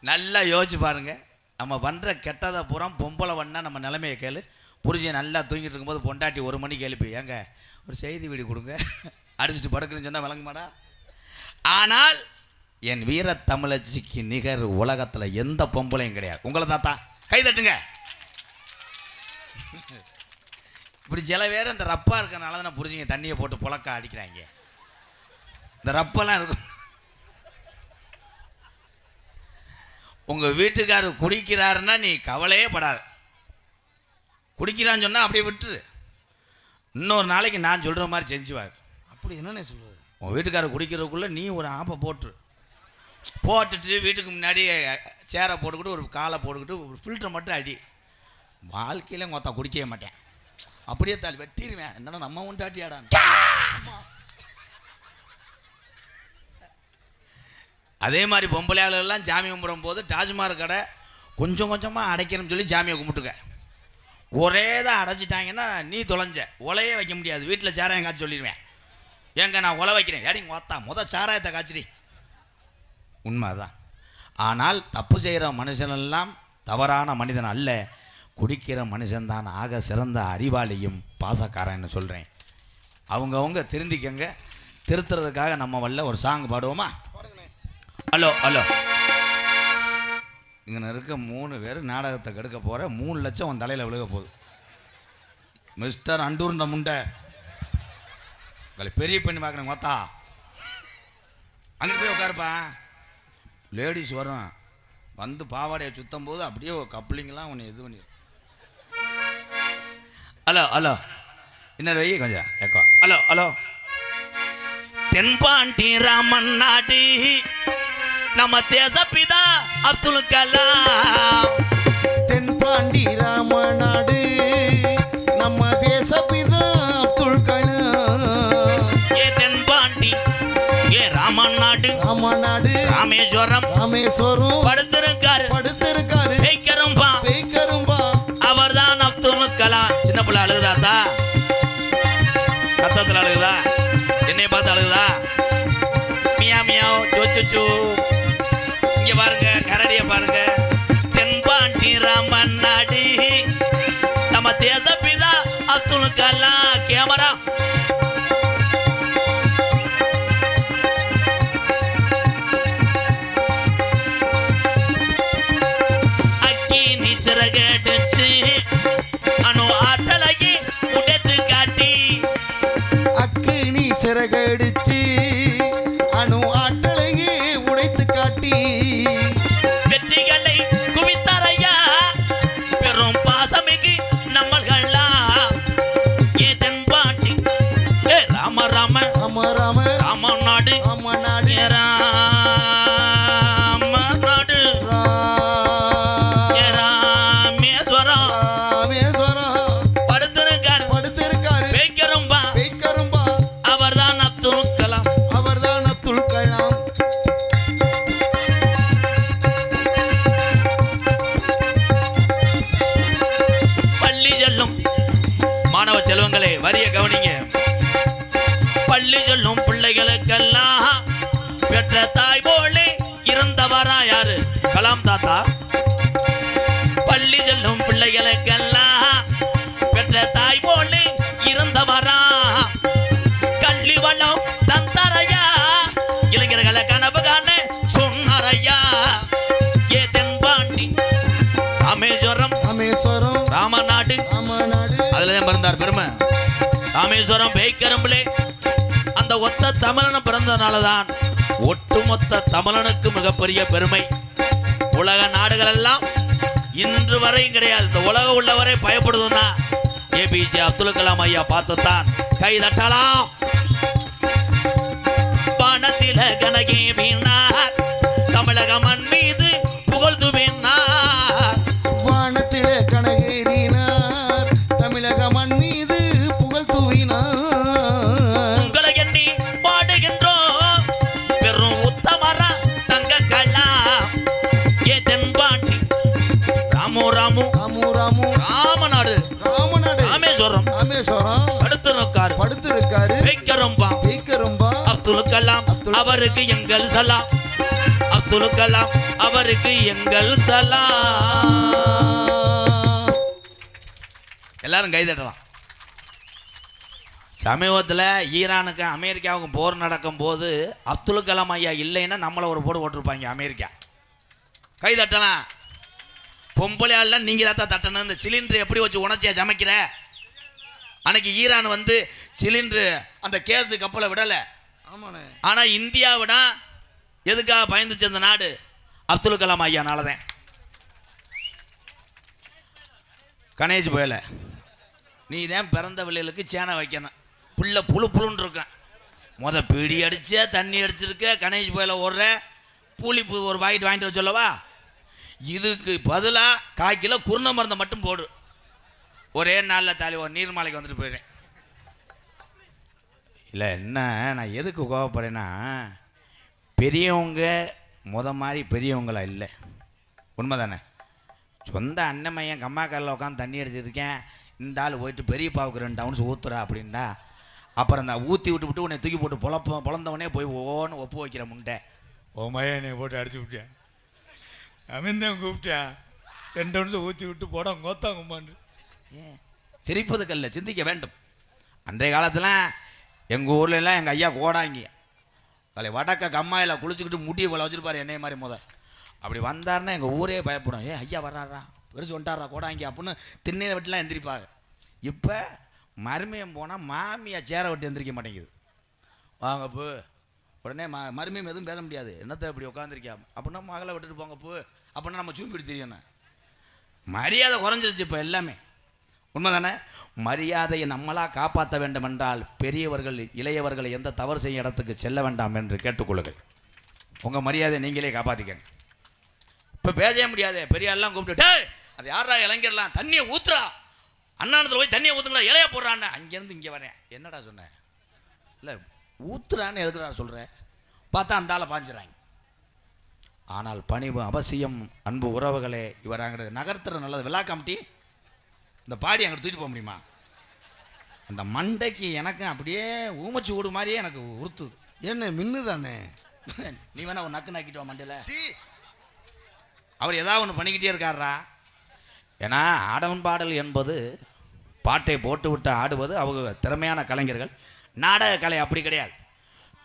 நல்லா யோசிச்சு பாருங்கள். நம்ம பண்ணுற கெட்டதை பூரா பொம்பளை வண்ணா நம்ம நிலைமையை கேளு. புரிஞ்சு நல்லா தூங்கிட்டு இருக்கும்போது பொண்டாட்டி 1 மணிக்கு எழுப்பி, ஏங்க ஒரு செய்தி வீடு கொடுங்க, அடிச்சுட்டு படுக்குறேன்னு சொன்னால் விளங்குமாடா? ஆனால் என் வீர தமிழச்சிக்கு நிகர் உலகத்தில் எந்த பொம்பளையும் கிடையாது. உங்களை தாத்தா கை தட்டுங்க. இப்படி சில பேர் இந்த ரப்பா இருக்கிறனால தான் புரிஞ்சுங்க தண்ணியை போட்டு புழக்க அடிக்கிறாங்க. இந்த ரப்பெல்லாம் இருக்கும். உங்கள் வீட்டுக்காரர் குடிக்கிறாருன்னா நீ கவலையே படாத. குடிக்கிறான்னு சொன்னால் அப்படியே விட்டுரு. இன்னொரு நாளைக்கு நான் சொல்கிற மாதிரி செஞ்சுவார்.
அப்படி என்னென்ன சொல்கிறது?
உங்கள் வீட்டுக்காரர் குடிக்கிறதுக்குள்ளே நீ ஒரு ஆப்பை போட்டுட்டு வீட்டுக்கு முன்னாடி சேரை போட்டுக்கிட்டு ஒரு காலை போட்டுக்கிட்டு ஒரு ஃபில்டரை மட்டும் அடி. வாழ்க்கையில் மொத்தா குடிக்கவே மாட்டேன். அப்படியே தாள் வெட்டிடுவேன். என்னன்னா நம்ம உண்டாட்டியாடான். அதே மாதிரி பொம்பளையாளெல்லாம் ஜாமி கும்பிடும் போது டாஜ்மஹால் கடை கொஞ்சம் கொஞ்சமாக அடைக்கணும்னு சொல்லி ஜாமியை கும்பிட்டுக்க. ஒரே தான் அடைச்சிட்டாங்கன்னா நீ தொலைஞ்ச. ஒலையே வைக்க முடியாது. வீட்டில் சாராயம் காய்ச்சி சொல்லிடுவேன். ஏங்க நான் ஒலை வைக்கிறேன், ஏடிங்க ஓத்தா சாராயத்தை காய்ச்சிடி. உண்மை தான். ஆனால் தப்பு செய்கிற மனுஷனெல்லாம் தவறான மனிதன் அல்ல. குடிக்கிற மனுஷன்தான் ஆக சிறந்த அறிவாளியும் பாசக்காரன்னு சொல்கிறேன். அவங்கவுங்க திருந்திக்கங்க. திருத்துறதுக்காக நம்ம வல்ல ஒரு சாங் பாடுவோமா? Hello hello. இங்கே இருக்க 3 பேர் நாடகத்தை கெடுக்க போகிற 3 லட்சம் உன் தலையில் விழுக போகுது. மிஸ்டர் அண்டூர்ன்ற முண்டை உங்களை பெரிய பெண்ணு பார்க்குறேன் மொத்தா. அங்கே போய் உட்காருப்பா. லேடிஸ் வரும் வந்து பாவாடையை சுத்தம் போது அப்படியே கப்ளிங்கெலாம் உன்னை இது பண்ணி. Hello hello. இன்னொரு வை கொஞ்சம் கேட்கோ. Hello hello. தென்பாண்டி ராமன் நாடு நம்ம தேசப்பிதா அப்துல் கலாம்.
தென்பாண்டி ராமநாடு நம்ம தேசப்பிதா அப்துல் கலாம்.
ஏ தென்பாண்டி ஏ ராமநாடு
ராமநாடு
ராமேஸ்வரம் படுத்திருக்காரு
பெய்க்கரும்பா
அவர்தான் அப்துல் கலாம். சின்ன பிள்ளை அழுகுதாத்தா, சத்தத்தில் அழுகுதா, என்னை பார்த்து அழுகுதா, மியா மியாவ் சோச்சு. இங்க பாருங்க, கரடிய பாருங்க. தென்பாண்டி ராமநாடு நம்ம தேசப்பிதா அப்துல் கலாம். கேமரா சிறகடிச்சு அணு ஆற்றலையே உடைத்து காட்டி.
அக்கினி சிறகடிச்சு அணு ஆற்றலையே உடைத்து காட்டி
வெற்றிகளை குவித்தாரையா பெரும் பாசமிகு நம்மள்களா. ஏ தென்பாண்டி ஏ ராம ராம
ராம ராம
ராமநாடு
ராமநாடு
ராமநாடு
படுத்திருக்காரு பெய்க்கரும்பா
அவர்தான் அப்துல் கலாம். பள்ளி செல்லும் மாணவ செல்வங்களே வரிய கவனிங்க. பள்ளி செல்லும் பிள்ளைகளுக்கெல்லாம் பெற்ற தாய் போலே இருந்தவரா யாரு? கலாம் தாத்தா. பள்ளி செல்லும் பிள்ளைகளுக்கெல்லாம் பெற்ற தாய் போலே இருந்தவரா. கல்வி வளம் தந்தரையா, இளைஞர்களை கனவு காண சொன்னாரையா. ஏ தென்பாண்டி ராமேஸ்வரம் ராமநாடு அதுலதான் பிறந்தார் பெருமை. ராமேஸ்வரம் பெய்க்கரும்பிலே அந்த ஒத்த தமிழன் பிறந்தனாலதான் ஒட்டுமொத்த தமிழனுக்கு மிகப்பெரிய பெருமை. உலக நாடுகள் எல்லாம் இன்று வரையும் கிடையாது, இந்த உலகம் உள்ளவரை பயப்படுதுன்னா ஏபிஜே அப்துல் கலாம் ஐயா பார்த்துத்தான். கை தட்டலாம். வானத்தில கனகே வீணார் தமிழக மண் மீது புகழ்ந்து வீணார்.
வானத்தில கனகேறினார் தமிழக மண் மீது புகழ் தூவினார்.
உங்களை எண்ணி பாடுகின்றோம் பெரும் உத்தமரா தங்க கலாம். ஏ தென்பாண்டி ராமு ராமநாடு ராமேஸ்வரம்
படுத்திருக்காரு பெய்க்கரும்பா
அப்துல் கலாம் அவருக்கு எங்கள் சலாம். அப்துல் கலாம் அவருக்கு எங்கள் சலாம். எல்லாரும் கைதட்டலாம். சமீபத்தில் ஈரானுக்கு அமெரிக்காவுக்கும் போர் நடக்கும் போது அப்துல் கலாம் ஐயா இல்லைன்னா நம்மளை ஒரு போடு ஓட்டிருப்பாங்க அமெரிக்கா. கைதட்டலாம். பொம்பளையாலாம் நீங்கள் தான் தட்டணும். இந்த சிலிண்டர் எப்படி வச்சு உணர்ச்சியா சமைக்கிற? அன்னைக்கு ஈரான் வந்து சிலிண்டரு அந்த கேஸு கப்பலை விடலை. ஆனால் இந்தியாவிட எதுக்காக பயந்துச்சு அந்த நாடு? அப்துல் கலாம் ஐயானாலதான். கணேஷ் போயல நீ தான் பிறந்த பிள்ளைகளுக்கு சேனை வைக்கணும். புள்ள புழு புழுன்னு இருக்கான். பீடி அடிச்ச தண்ணி அடிச்சிருக்க கணேஷ் போயல ஓடுற பூலிப்பு ஒரு பாக்கெட் வாங்கிட்டு வர சொல்லவா? இதுக்கு பதிலாக 1/4 கிலோ குருணை மருந்தை மட்டும் போடு. ஒரே நாளில் தாலி ஒரு நீர்மாலைக்கு வந்துட்டு போயிடுறேன். இல்லை என்ன நான் எதுக்கு கோவப்படுறேன்னா, பெரியவங்க மாதிரி பெரியவங்களா இல்லை. உண்மை தானே? சொந்த அண்ணமையன் கம்மாக்காரில் உட்காந்து தண்ணி அடிச்சிருக்கேன், இந்த ஆள் போயிட்டு பெரியப்பாவுக்கு 2 ounce ஊற்றுறா அப்படின்னா, அப்புறம் நான் ஊற்றி விட்டு உன்னை தூக்கி போட்டு பொழந்தவனே போய் ஓன்னு ஒப்பு வைக்கிற முண்டை. ஓ மையா என்னை போட்டு அடிச்சு விட்டேன், அவன்தான் கூப்பிட்டேன், 2 ounce ஊற்றி விட்டு போட கோத்தாங்கம்மான்னு. சிரிப்பதுக்கல்ல, சிந்திக்க வேண்டும். அன்றைய காலத்தில் எங்கள் ஊர்லலாம் எங்கள் ஐயா கோடாங்கி வடக்க கம்மாயில் குளிச்சுக்கிட்டு முட்டியை போல வச்சுருப்பார் என்னைய மாதிரி அப்படி வந்தாருன்னா எங்கள் ஊரே பயப்படும். ஐயா வர்றாரா, பெருசு வந்துட்டாரா கோடாங்கி அப்படின்னு திண்ணையை விட்டுலாம் எந்திரிப்பாங்க. இப்போ மருமையம் போனால் மாமியா சேரை விட்டு எந்திரிக்க மாட்டேங்குது. வாங்க பூ, உடனே மருமையம் எதுவும் பேச முடியாது. என்னத்தை இப்படி உட்காந்துருக்கியா அப்படின்னா மகளை விட்டுட்டு போங்க பூ அப்படின்னா நம்ம சூம்பிட்டு தெரியணும். மரியாதை குறைஞ்சிருச்சு இப்போ எல்லாமே. உண்மை தானே? மரியாதையை நம்மளாக காப்பாற்ற வேண்டும் என்றால் பெரியவர்கள் இளையவர்களை எந்த தவறு செய்ய இடத்துக்கு செல்ல வேண்டாம் என்று கேட்டுக்கொள்ளுங்கள். உங்கள் மரியாதை நீங்களே காப்பாற்றிக்கங்க. இப்போ பேசவே முடியாது. பெரிய ஆள்லாம் கூப்பிட்டு அது யாரா இளைஞர்லாம் தண்ணியை ஊற்றுறா, அண்ணானத்தில் போய் தண்ணியை ஊற்றுங்களா, இலையா போடுறான்னு. அங்கேருந்து இங்கே வரேன். என்னடா சொன்னேன்? இல்லை ஊற்றுறான்னு எதுக்குடா சொல்கிறேன். பார்த்தா அந்த ஆளை பாஞ்சுறாங்க. ஆனால் பணிவு அவசியம். அன்பு உறவுகளே, இவர் அங்கே நகர்த்துற நல்லது விழா கமிட்டி இந்த பாடி அங்கே தூக்கிட்டு போக முடியுமா? அந்த மண்டைக்கு எனக்கு அப்படியே ஊமச்சு ஓடு மாதிரியே எனக்கு உறுத்துது.
என்ன மின்னு தானே?
நீ வேணா ஒரு நக்கு நாக்கிட்டு வா மண்டையில். அவர் ஏதாவது ஒன்று பண்ணிக்கிட்டே இருக்காரா? ஏன்னா ஆடவன் பாடல் என்பது பாட்டை போட்டு விட்டு ஆடுவது அவங்க திறமையான கலைஞர்கள். நாடக கலை அப்படி கிடையாது.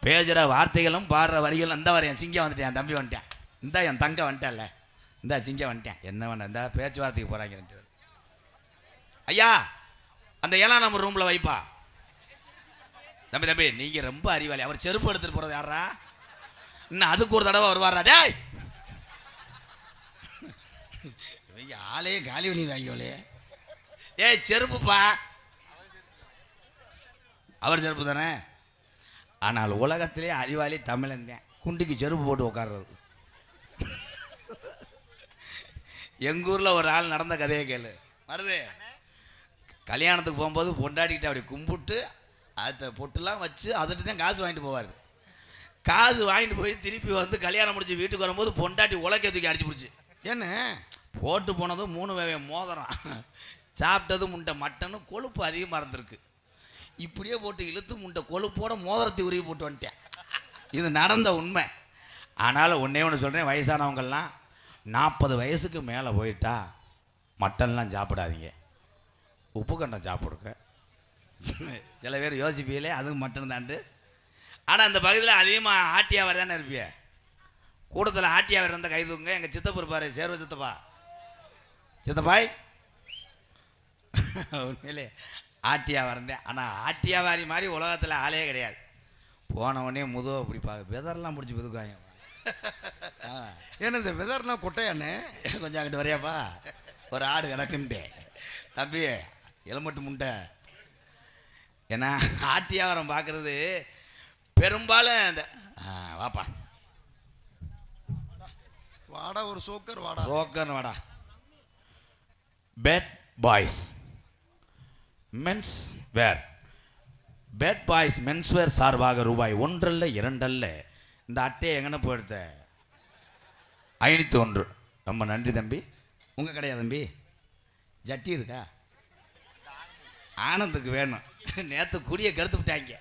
பேசுகிற வார்த்தைகளும் பாடுற வரிகளும். இந்த வர என் சிங்கம் வந்துட்டேன், என் தம்பி வந்துட்டேன், இந்த என் தங்க வந்துட்டேன்ல, இந்த சிங்கம் வந்துட்டேன். என்ன வேண்டாம், இந்த பேச்சுவார்த்தைக்கு போகிறாங்க 2 பேர். ஐயா அந்த 7ஆம் நம்பர் ரூமில் வைப்பா. தம்பி நீங்கள் ரொம்ப அறிவாளி. அவர் செருப்பு எடுத்துகிட்டு போகிறது யாரா? இன்னும் அதுக்கு ஒரு தடவை வருவாரா? டேய் ஆளே காலி பண்ணிடுவாங்களே. ஏய் செருப்புப்பா. அவர் செருப்பு தானே. ஆனால் உலகத்திலே அறிவாளி தமிழன் தான். குண்டிக்கு செருப்பு போட்டு உட்கார்றது. எங்கள் ஊரில் ஒரு ஆள் நடந்த கதையை கேளு. வருது கல்யாணத்துக்கு போகும்போது பொண்டாட்டிக்கிட்ட அப்படி கும்பிட்டு அதை பொட்டுலாம் வச்சு அதுட்டு தான் காசு வாங்கிட்டு போவார். காசு வாங்கிட்டு போய் திருப்பி வந்து கல்யாணம் முடிச்சு வீட்டுக்கு வரும்போது பொண்டாட்டி உலக்க தூக்கி அடிச்சு பிடிச்சி.
என்ன
போட்டு போனதும் 3 வேவை மோதிரம், சாப்பிட்டது முண்டை மட்டனு, கொழுப்பு அதிகமாக இருந்திருக்கு. இப்படியே போட்டு இழுத்து முண்டை கொழுப்போட மோதிரத்தை உருவி போட்டு வந்துட்டேன். இது நடந்த உண்மை. ஆனாலும் ஒன்றே ஒன்று சொல்கிறேன், வயசானவங்கள்லாம் 40 வயசுக்கு மேலே போயிட்டா மட்டன்லாம் சாப்பிடாதீங்க, உப்பு கண்டம் சாப்பிடுங்க. சில பேர் யோசிப்பீங்களே அதுவும் மட்டன் தாண்டு. ஆனால் அந்த பகுதியில் அதிகமாக ஆட்டியாவர் தானே இருப்பிய. கூட்டத்தில் ஆட்டியாவர் இருந்தால் கை தூங்க. எங்கள் சித்தப்பு இருப்பார், சேர்வ சித்தப்பா, சித்தப்பாய் உண்மையிலே ஆட்டியாக இருந்தேன். ஆனால் ஆட்டியாவாரி மாதிரி உலகத்தில் ஆளே கிடையாது. போன உடனே முதுவை பிடிப்பாங்க, வெதர்லாம் பிடிச்சி பிதுக்குவாங்க.
ஏன்னா இந்த வெதர்னா கொட்டையானே.
கொஞ்சம் அங்கிட்டு வரையாப்பா, ஒரு ஆடு கிடக்குன்ட்டு தம்பி எலுமட்டு முண்டை. ஏன்னா ஆட்டியாவரம் பார்க்குறது பெரும்பாலும் இந்த வாப்பா
வாடா ஒரு சோக்கர் வாடா,
சோக்கர் வாடா. Bad boys men's wear, bad boys men's wear சார்பாக ரூபாய் 1 அல்ல 2 அல்ல. இந்த அட்டையை எங்கன்னு போயிடுத்த 501. ரொம்ப நன்றி தம்பி. உங்கள் கடையா தம்பி? ஜட்டி இருக்கா? ஆனந்துக்கு வேணும். நேற்று குடியை கெடுத்து விட்டாங்க.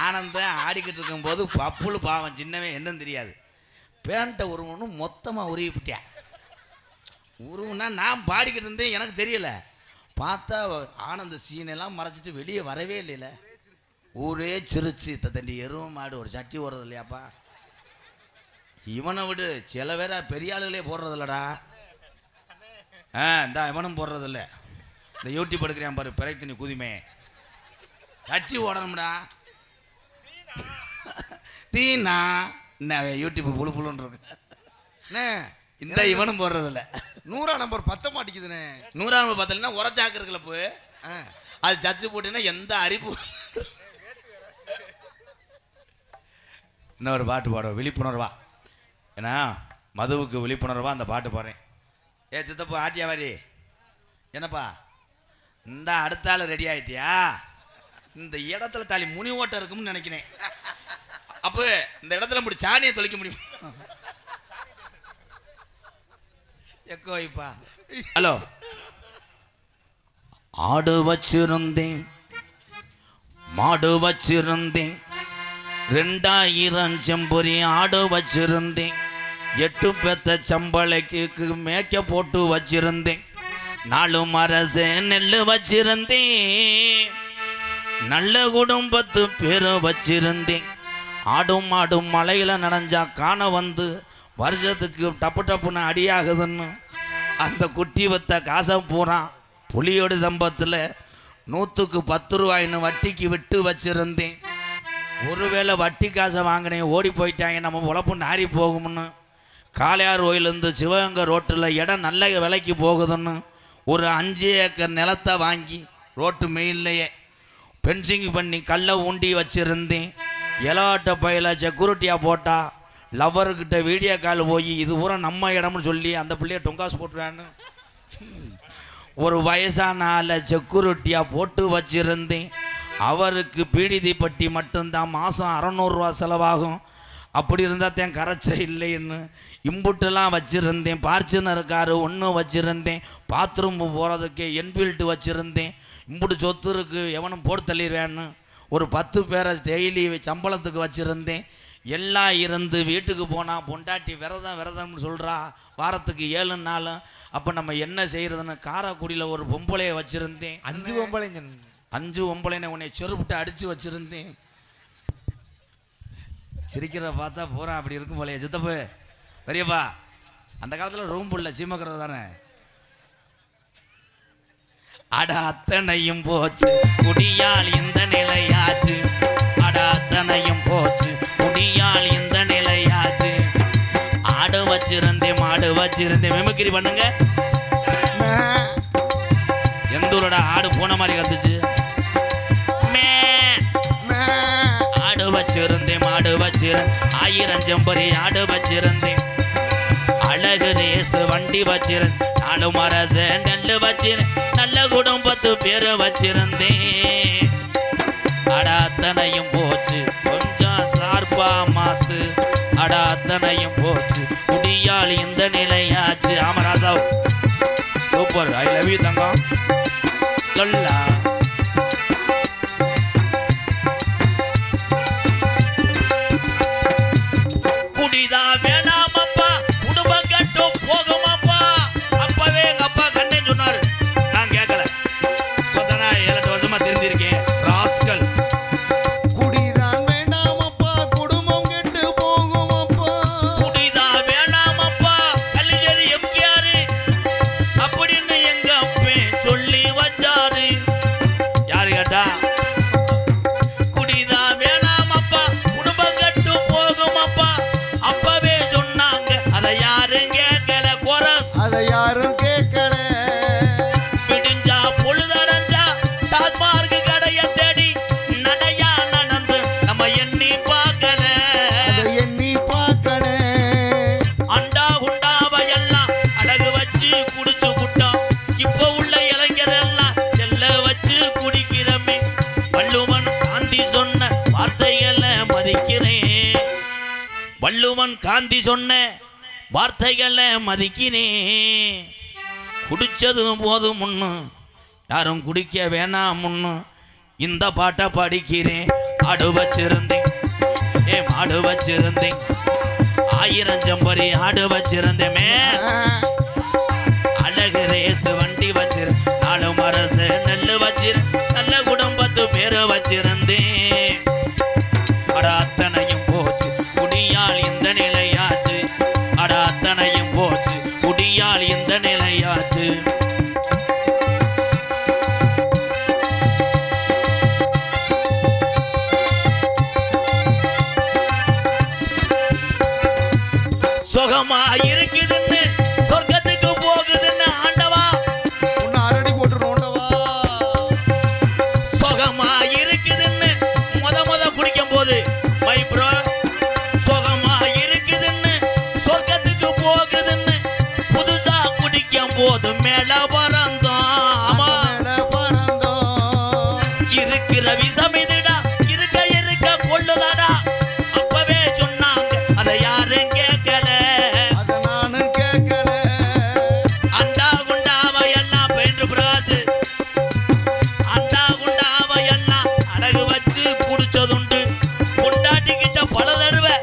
ஆனந்தம் ஆடிக்கிட்டு இருக்கும்போது பப்புளு பாவம் சின்னவன் என்னன்னு தெரியாது, பேண்ட்டை உருவனும் மொத்தமாக உருவி விட்டேன். உருவுனா நான் பாடிக்கிட்டு இருந்தேன், எனக்கு தெரியல. பார்த்தா ஆனந்த சீனெல்லாம் மறைச்சிட்டு வெளியே வரவே இல்லைல்ல. ஊரே சிரிச்சு தண்டி எருவ மாடு ஒரு சட்டி ஓடுறது இல்லையாப்பா. இவனை விடு, சில பேரை பெரிய ஆளுகளே போடுறது இல்லடா. இந்த இவனும் போடுறது இல்லை. இந்த யூடியூப் எடுக்கிறான் பாரு, பிறைத்து நீ குதிமே சட்டி ஓடணும்டா. தீனா என்ன யூடியூப் புழு புழுன்னு இருக்கு. இந்த இவனும் போடுறது இல்லை.
100ஆம் நம்பர் பத்த மாட்டேங்குதுண்ணே.
100ஆம் நம்பர் பார்த்தீங்கன்னா உரச்சாக்கு இருக்குல்ல, போ அது சச்சு போட்டீங்கன்னா எந்த அரிப்பு. இன்னொரு பாட்டு பாடுவோம், விழிப்புணர்வா. ஏன்னா மதுவுக்கு விழிப்புணர்வா அந்த பாட்டு பாடுறேன். ஏ சித்தப்பா ஆட்டியாவாரி என்னப்பா, இந்த அடுத்த ஆள் ரெடி ஆகிட்டியா? இந்த இடத்துல தாலி முனி ஓட்டம் இருக்கும்னு நினைக்கிறேன். அப்போ இந்த இடத்துல முடி சாணியை தொலைக்க முடியும். எக்கோ வைப்பா. ஹலோ. ஆடு வச்சிருந்தேன், மாடு வச்சிருந்தேன், 2000 செம்பொரி ஆடு வச்சிருந்தேன், 8 பெத்த சம்பளைக்கு மேய்க்க போட்டு வச்சிருந்தேன், 4 மரசு நெல் வச்சிருந்தேன், நல்ல குடும்பத்து பேரை வச்சிருந்தேன். ஆடும் மாடும் மலையில் நனைஞ்சா காண வந்து வருஷத்துக்கு டப்பு டப்புன்னு அடியாகுதுன்னு அந்த குட்டி வத்த காசை பூரான் புளியோடு தம்பத்தில் 100க்கு 10 ரூபாய்ன்னு வட்டிக்கு விட்டு வச்சிருந்தேன். ஒருவேளை வட்டி காசை வாங்கினேன், ஓடி போயிட்டாங்க, நம்ம உழப்பு நாரி போகும்னு காளையார் கோயிலேருந்து சிவகங்கை ரோட்டில் இடம் நல்ல விலைக்கு போகுதுன்னு ஒரு 5 ஏக்கர் நிலத்தை வாங்கி ரோட்டு மெயின்லையே பென்சிங் பண்ணி கல்லை ஊண்டி வச்சுருந்தேன். இலவாட்ட பையில் செக்யூரிட்டியாக போட்டால் லவ்வர்கிட்ட வீடியோ கால் போய் இது பூரா நம்ம இடம்னு சொல்லி அந்த பிள்ளைய டொங்காசு போட்டுருவான்னு ஒரு வயசான ஆளை செக்யூரிட்டியாக போட்டு வச்சிருந்தேன். அவருக்கு பீடிதி பட்டி மட்டும்தான் மாதம் 600 ரூபா செலவாகும். அப்படி இருந்தால் தான் கரைச்ச இல்லைன்னு இம்புட்டெல்லாம் வச்சுருந்தேன். பார்ச்சுனர் காரு ஒன்று வச்சுருந்தேன். பாத்ரூம் போகிறதுக்கு என்ஃபீல்டு வச்சுருந்தேன். இம்புட்டு சொத்து இருக்கு எவனும் போட்டு தள்ளிடுவேன்னு ஒரு 10 பேரை டெய்லி சம்பளத்துக்கு வச்சுருந்தேன். எல்லாம் இருந்து வீட்டுக்கு போனால் பொண்டாட்டி விரதம்னு சொல்கிறா, வாரத்துக்கு 7 நாள். அப்போ நம்ம என்ன செய்கிறதுன்னு காரைக்குடியில் ஒரு பொம்பளையை வச்சுருந்தேன். 5 பொம்பளைன்னு உன்னை செருப்பிட்டு அடித்து வச்சுருந்தேன். சிரிக்கிற பார்த்தா பூரா அப்படி இருக்கும் போலையே. சித்தப்பு பெரியப்பா, அந்த காலத்தில் ரூம் புள்ள சீமக்கிறது தானே. அட அத்தனையும் போச்சு குடியால் இந்த நிலையாச்சு. அட அத்தனையும் போச்சு குடியால் இந்த நிலையாச்சு. ஆடு வச்சிருந்தேன் மாடு வச்சிருந்தேன். மெமிக்கிரி பண்ணுங்க. எந்த ஊரோட ஆடு போன மாதிரி கத்துச்சு. ஆடு வச்சிருந்தேன் மாடு வச்சிருந்தேன். 1000 செம்பரி ஆடு வச்சிருந்தேன். அழகு ரேசு வண்டி வச்சிருந்தேன். 4 மரச நெல்லு வச்சிருந்தேன். நல்ல குடும்பத்து பேரு வச்சிருந்தேன். அட அத்தனையும் போச்சு கொஞ்சம் சார்பா மாத்து. அட அத்தனையும் போச்சு குடியால் இந்த நிலையாச்சு. ஆமராசா சூப்பர். ஐ லவ் யூ தங்கம். லல்லா குடிதா வேணாமப்பா குடும்பம் கட்டு போகுமாப்பா. அப்பவே எங்க அப்பா கண்ணே சொன்னாரு. நான் கேட்கல. இப்போதானா 7-8 வருஷமா தெரிஞ்சிருக்கேன். ராஸ்கல்
குடிதான் வேண்டாமப்பா குடும்பம் கெட்டு போகுமப்பா.
குடிதா வேணாமப்பா கல்லிஜரி எம்கேஆர் அப்படின்னு எங்க அப்பே சொல்லி வச்சாரு. யாரு கேட்டா? குடிதா வேணாமப்பா குடும்பம் கட்டு போகுமப்பா. அப்பவே சொன்னாங்க. அதை யாரும் கேட்கல. கோரஸ்
அதை யாரும் கேட்கல.
விடிஞ்சா பொழுதடைஞ்சா டாஸ்மார்க் கடைய தேடி நடையா நடந்து நம்ம எண்ணி பார்க்கல.
அதை எண்ணி பார்க்கல.
அண்டா குண்டாவை எல்லாம் அடகு வச்சு குடிச்சு குட்டோம். இப்போ உள்ள இளைஞர் எல்லாம் செல்ல வச்சு குடிக்கிறமே. வள்ளுவன் காந்தி சொன்ன வார்த்தைகளை மதிக்கிறேன். வள்ளுவன் காந்தி சொன்ன வார்த்தைகளை மதிக்கிறேன். குடிச்சது போதும் முன்னு யாரும் குடிக்க வேணாம் முன்னு இந்த பாட்டை படிக்கிறேன். ஆடு வச்சிருந்தேன் மாடு வச்சிருந்தேன். 1000 செம்பரி ஆடு வச்சிருந்தேமே. அழகு ரேசு வண்டி வச்சிரு. 4 மரசு நெல்லு வச்சிரு. நல்ல குடும்பத்து பேரு வச்சிருந்தேன். அட அத்தனையும் போச்சு குடியால் இந்த நிலையாச்சு. அட அத்தனையும் போச்சு குடியால் இந்த நிலையாச்சு. சுகமா இருக்குதுன்னு சொர்க்கத்துக்கு போகுதுன்னு ஆண்டவா
உன்னை அரடி போட்டுருவோண்டவா.
சுகமா இருக்குதுன்னு முத குடிக்கும் போது மை ப்ரோ சுகமா இருக்குதுன்னு சொர்க்கத்துக்கு போகுதுன்னு புதுசா குடிக்கும் போது மேல பறந்தோம். ஆமா
மேல பறந்தோம்.
இருக்கிற விஷம் இதுடா இருக்க கொள்ளுதாடா. அப்பவே சொன்னாங்க. அதை யாரும் கேட்கல.
அதை நானும் கேட்கல.
அண்டா குண்டாவை எல்லாம் பெயிண்ட் பிராசு. அண்டா குண்டாவை எல்லாம் அடகு வச்சு குடிச்சதுண்டு. பொண்டாட்டி கிட்ட பல தடவை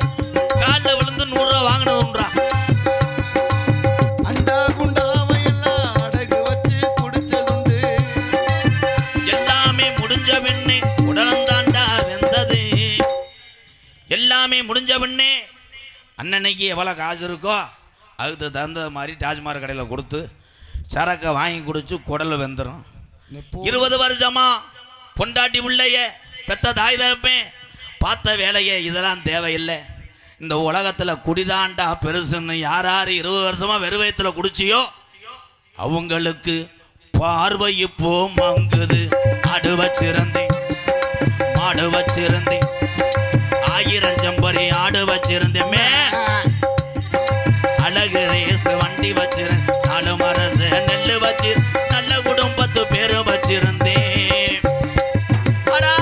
காலில் விழுந்து 100 ரூபா வாங்கினதுன்றா.
அண்டா குண்டாவை எல்லாம் அடகு வச்சு குடிச்சதுண்டு.
எல்லாமே முடிஞ்ச பின்னே உடலந்தாண்டா வெந்தது. எல்லாமே முடிஞ்ச பின்னே அன்னன்னைக்கு எவ்வளோ காசு இருக்கோ அதுக்கு தகுந்த மாதிரி டாஸ்மார்க் கடையில் கொடுத்து சரக்கை வாங்கி குடிச்சு குடல் வெந்துடும். 20 வருஷமா பொண்டாட்டி பிள்ளைய பெத்த தாய் தகப்பேன் பார்த்த வேலையை இதெல்லாம் தேவையில்லை. இந்த உலகத்தில் குடிதாண்டா பெருசுன்னு யார் 20 வருஷமா வெறும் வயித்துல குடிச்சியோ அவங்களுக்கு பார்வை இப்போ மங்குது. ஆடு வச்சிருந்தேன் மாடு வச்சிருந்தேன். ஆயிரம் செம்பரி ஆடு வச்சிருந்தேமே அழகு ரேசு வண்டி வச்சிருந்தேன் 4 மரசு நெல்லு வச்சிரு நல்ல குடும்பத்து பேரு வச்சிருந்தேன்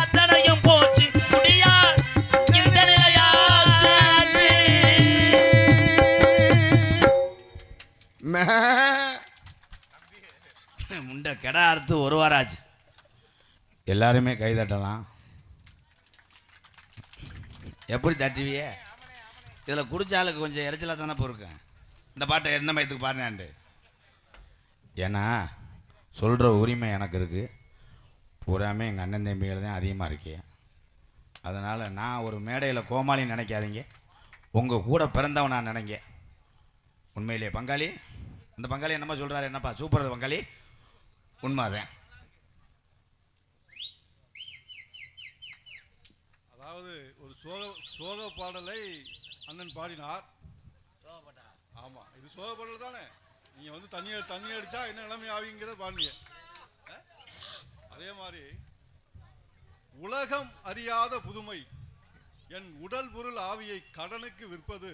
அத்தனையும் போச்சு முடியா இந்த நிலையாச்சு முண்டை கெடா அறுத்து 1 வாரம் ஆச்சு எல்லாருமே கை தட்டலாம் எப்படி தட்டுவியே இதில் குடிச்சாலுக்கு கொஞ்சம் இறைச்சலாக தானே பொறுக்கேன் இந்த பாட்டை என்ன மயத்துக்கு பாருனான்ட்டு ஏன்னா சொல்கிற உரிமை எனக்கு இருக்குது பூராமே எங்கள் அண்ணன் தம்பிகள் தான் அதிகமாக இருக்கே அதனால் நான் ஒரு மேடையில் கோமாளின்னு நினைக்காதீங்க உங்கள் கூட பிறந்தவன் நான் நினைங்க உண்மையிலே பங்காளி அந்த பங்காளி என்னம்மா சொல்கிறாரு என்னப்பா சூப்பர் பங்காளி உண்மைதான்
அதாவது ஒரு சோக பாடலை அண்ணன் பாடினார். ஆமா, இது சோக பாடல் தானே. நீங்க வந்து தண்ணி அடிச்சா என்ன நிலைமை ஆவீங்கிறத பாடுனீங்க. அதே மாதிரி உலகம் அறியாத புதுமை என் உடல் பொருள் ஆவியை கடனுக்கு விற்பது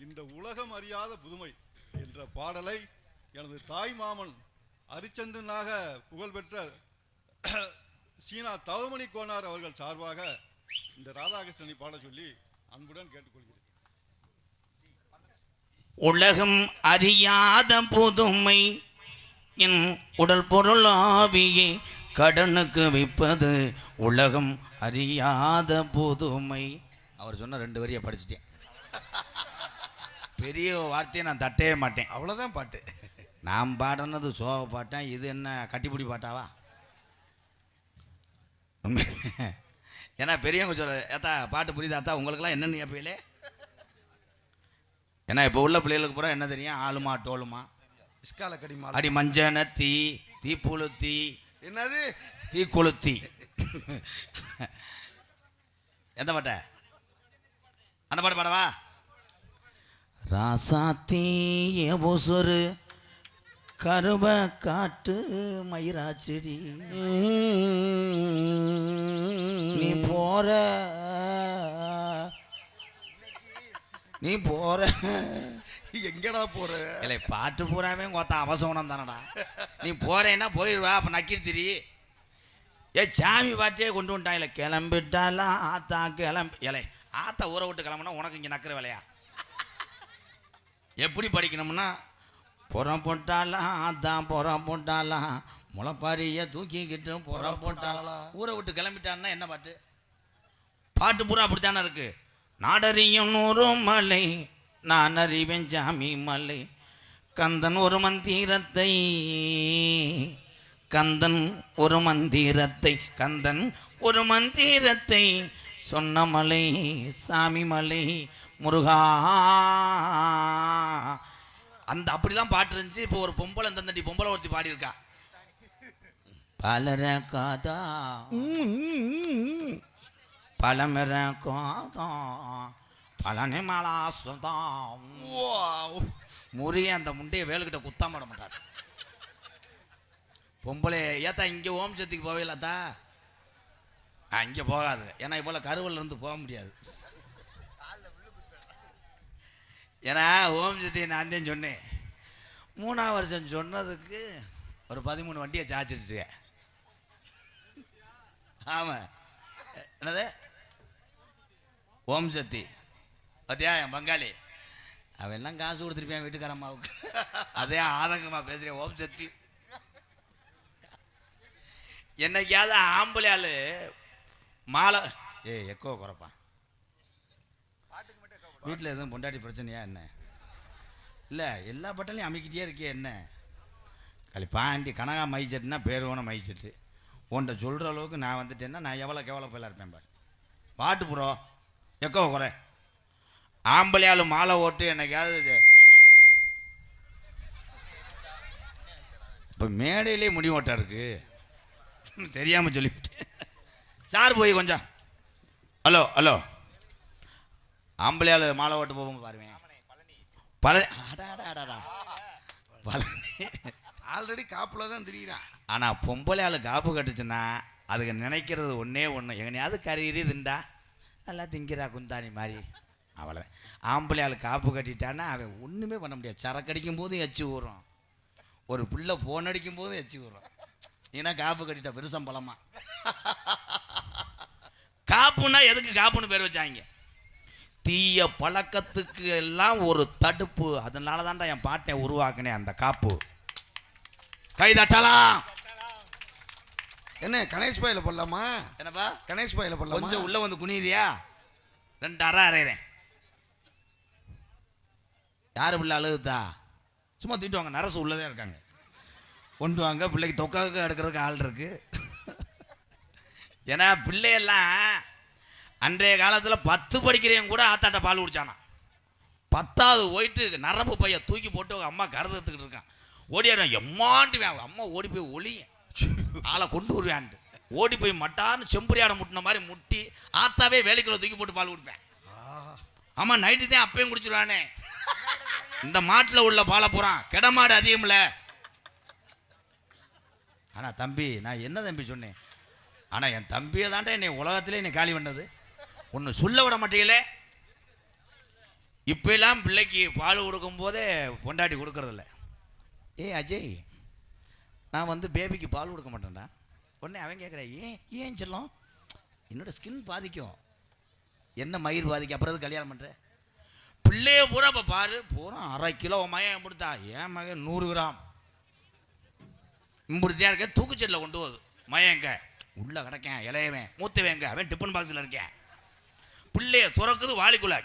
இந்த உலகம் அறியாத புதுமை என்ற பாடலை எனது தாய் மாமன் அரிச்சந்திரனாக புகழ்பெற்ற சீனா தவமணி கோனார் அவர்கள் சார்பாக இந்த ராதாகிருஷ்ணனை பாட சொல்லி அன்புடன் கேட்டுக்கொள்கிறேன்.
உலகம் அறியாத புதுமை என் உடல் பொருள் ஆவியை கடனுக்கு விற்பது உலகம் அறியாத புதுமை. அவர் சொன்ன 2 வரியை படிச்சுட்டேன். பெரிய வார்த்தையை நான் தட்டவே மாட்டேன்.
அவ்வளோதான் பாட்டு.
நான் பாடினது சோக பாட்டேன். இது என்ன கட்டிப்பிடி பாட்டாவா? உண்மை. ஏன்னா பெரியவங்க சொல்ற ஏத்தா பாட்டு புரியுதாத்தா உங்களுக்கெல்லாம் என்னென்னு கேட்பீங்களே. ஏன்னா இப்போ உள்ள பிள்ளைகளுக்கு பூரா என்ன தெரியும்? ஆளுமா டோலுமா
இஸ்கால கடிமா
அடி மஞ்சன தீ புளுத்தி
என்னது
தீ கொளுத்தி. எந்த பாட்ட? அந்த பாட்டு பாடவா? ராசாத்தி ஏபோசொரு கருவ காட்டு மயிராச்செடி நீ போற
எங்கடா போற?
இல்லை பாட்டு பூராமே கோத்தா அவசரம் தானடா. நீ போறேன்னா போயிடுவா. அப்போ நக்கிருத்திரி சாமி பாட்டே கொண்டு வந்துட்டான். இல்லை கிளம்பிட்டாலாம் ஆத்தா இலை ஆத்தா ஊரை விட்டு கிளம்புனா உனக்கு இங்கே நக்கிற வேலையா? எப்படி படிக்கணும்னா புறம் போட்டாலாம் ஆத்தான் புறம் போட்டாலாம் முளைப்பாரிய தூக்கிக்கிட்டு புறம் போட்டாலாம் ஊரை விட்டு கிளம்பிட்டான்னா என்ன பாட்டு? பாட்டு பூரா அப்படித்தானே இருக்கு. நாடறியும் 100 மலை நான் அறிவேன் ஜாமி மலை கந்தன் ஒரு மந்திரத்தை கந்தன் ஒரு மந்திரத்தை சொன்ன மலை சாமி மலை முருகா. அந்த அப்படிலாம் பாட்டு இருந்துச்சு. இப்போ ஒரு பொம்பளை தந்தண்டி பொம்பளை ஒருத்தி பாடியிருக்கா. பலர காதா பழமெற காதா பழனி மாலாசுதான் முறிய அந்த முண்டையை வேலுக்கிட்ட குத்தாம விட மாட்டார். பொம்பளை ஏத்தா இங்கே ஓம் சக்திக்கு போவே இல்லாத்தா இங்கே போகாது. ஏன்னா இப்போ கருவல்ல இருந்து போக முடியாது. ஏன்னா ஓம் சக்தியை நான் தான் சொன்னேன். 3ஆம் வருஷம் சொன்னதுக்கு ஒரு 13 வண்டியை சாச்சிருச்சு. ஆமாம் என்னது ஓம் சக்தி பார்த்தியா என் பங்காளி அவன் எல்லாம் காசு கொடுத்துருப்பேன் வீட்டுக்காரம்மாவுக்கு. அதே ஆதங்கமாக பேசுகிறேன். ஓம் சக்தி என்னைக்காவது ஆம்பளை ஆள் மாலை எக்கோ குறைப்பான். வீட்டில் எதுவும் பொண்டாட்டி பிரச்சனையா என்ன? இல்லை எல்லா பட்டலையும் அமைக்கிட்டே இருக்கே என்ன? பாண்டி கனகா மைச்சட்டுனா பேர் ஓன மைச்சட்டு உன்ட்ட சொல்கிற அளவுக்கு நான் வந்துட்டேன்னா நான் எவ்வளோ கேவலப்பையில் இருப்பேன் பாரு. பாட்டு புறோ எக்கோ குறை. ஆம்பளையாள் மாலை ஓட்டு என்னைக்காவது இப்போ மேடையிலே முடி ஓட்டா இருக்கு தெரியாமல் சொல்லிவிட்டேன். சார் போய் கொஞ்சம் ஹலோ ஆம்பளையாள் மாலை ஓட்டு போவோங்க பாருவேன். பழனி
ஆல்ரெடி காப்புல தான் தெரியுறான்.
ஆனால் பொம்பளை ஆள் காப்பு கட்டுச்சுன்னா அதுக்கு நினைக்கிறது ஒன்றே ஒன்று எங்கனையாவது கறி திண்டா எல்லாம் திங்கிறா குந்தாணி மாதிரி. அவளை ஆம்பளை ஆள் காப்பு கட்டிட்டான்னா அவன் ஒன்றுமே பண்ண முடியாது. சரக்கு அடிக்கும் போதும் எச்சு ஊறும், ஒரு பிள்ளை ஃபோன் அடிக்கும் போதும் எச்சு ஊறும். ஏன்னா காப்பு கட்டிட்டா பெருசம்பளமா. காப்புன்னா எதுக்கு காப்புன்னு பேர் வச்சாங்க? தீய பழக்கத்துக்கு எல்லாம் ஒரு தடுப்பு. அதனால தான்டா என் பாட்டை உருவாக்குனேன் அந்த காப்பு. கை தட்டலாம்.
என்ன கணேஷ் பாயில போடலாமா?
என்னப்பா
கணேஷ் பாயில போடலாமா?
கொஞ்சம் உள்ள வந்து குனிறியா? 2 அரை அரைகிறேன். யாரு பிள்ளை அழுகுதா? சும்மா தூக்கிட்டு வாங்க, நரசு உள்ளதே இருக்காங்க. கொண்டு வாங்க, பிள்ளைக்கு தொக்காவுக்கு எடுக்கிறதுக்கு ஆள் இருக்கு. ஏன்னா பிள்ளையெல்லாம் அன்றைய காலத்தில் 10 படிக்கிறவங்க கூட ஆத்தாட்ட பால் குடிச்சானா. 10வது போயிட்டு நரம்பு பைய தூக்கி போட்டு அம்மா கருதுறதுக்கிட்டு இருக்கான். ஓடியாருவேன், எம்மாண்டுவேன். அம்மா ஓடி போய் ஒளிய ஆளை கொண்டு வருவேன்ட்டு ஓடி போய் மட்டான்னு செம்புரியாடை முட்டின மாதிரி முட்டி ஆத்தாவே வேலைக்குள்ள தூக்கி போட்டு பால் குடிப்பேன். ஆமாம், நைட்டு தான் அப்பயும் குடிச்சிருவானே. இந்த மாட்டில் உள்ள பாலை போகிறான், கிடமாடு அதிகமில்ல. ஆனால் தம்பி, நான் என்ன தம்பி சொன்னேன்? ஆனால் என் தம்பியை தாண்டா என்னை உலகத்திலே என்னை காலி பண்ணது. ஒன்று சொல்ல விட மாட்டீங்களே. இப்பெல்லாம் பிள்ளைக்கு பால் கொடுக்கும் போதே பொண்டாட்டி கொடுக்கறதில்ல. அஜய், நான் வந்து பேபிக்கு பால் கொடுக்க மாட்டேன்டா. உடனே அவன் கேட்குறேன், ஏன் செல்லம்? என்னோட ஸ்கின் பாதிக்கும். என்ன மயிர் பாதிக்கும், அப்புறம் எது கல்யாணம் பண்ணுற? பிள்ளைய பூரா இப்போ பாரு, பூரா 1/2 கிலோ மகன் கொடுத்தா, என் மகன் 100 கிராம் இம்புடுத்தியா இருக்க. தூக்குச்செட்டில் கொண்டு போகுது. மயங்க உள்ள கிடக்கேன், இளையவன் மூத்தவேங்க, அவன் டிஃபன் பாக்ஸில் இருக்கேன். பிள்ளைய துறக்குது வாளிக்குள்ள.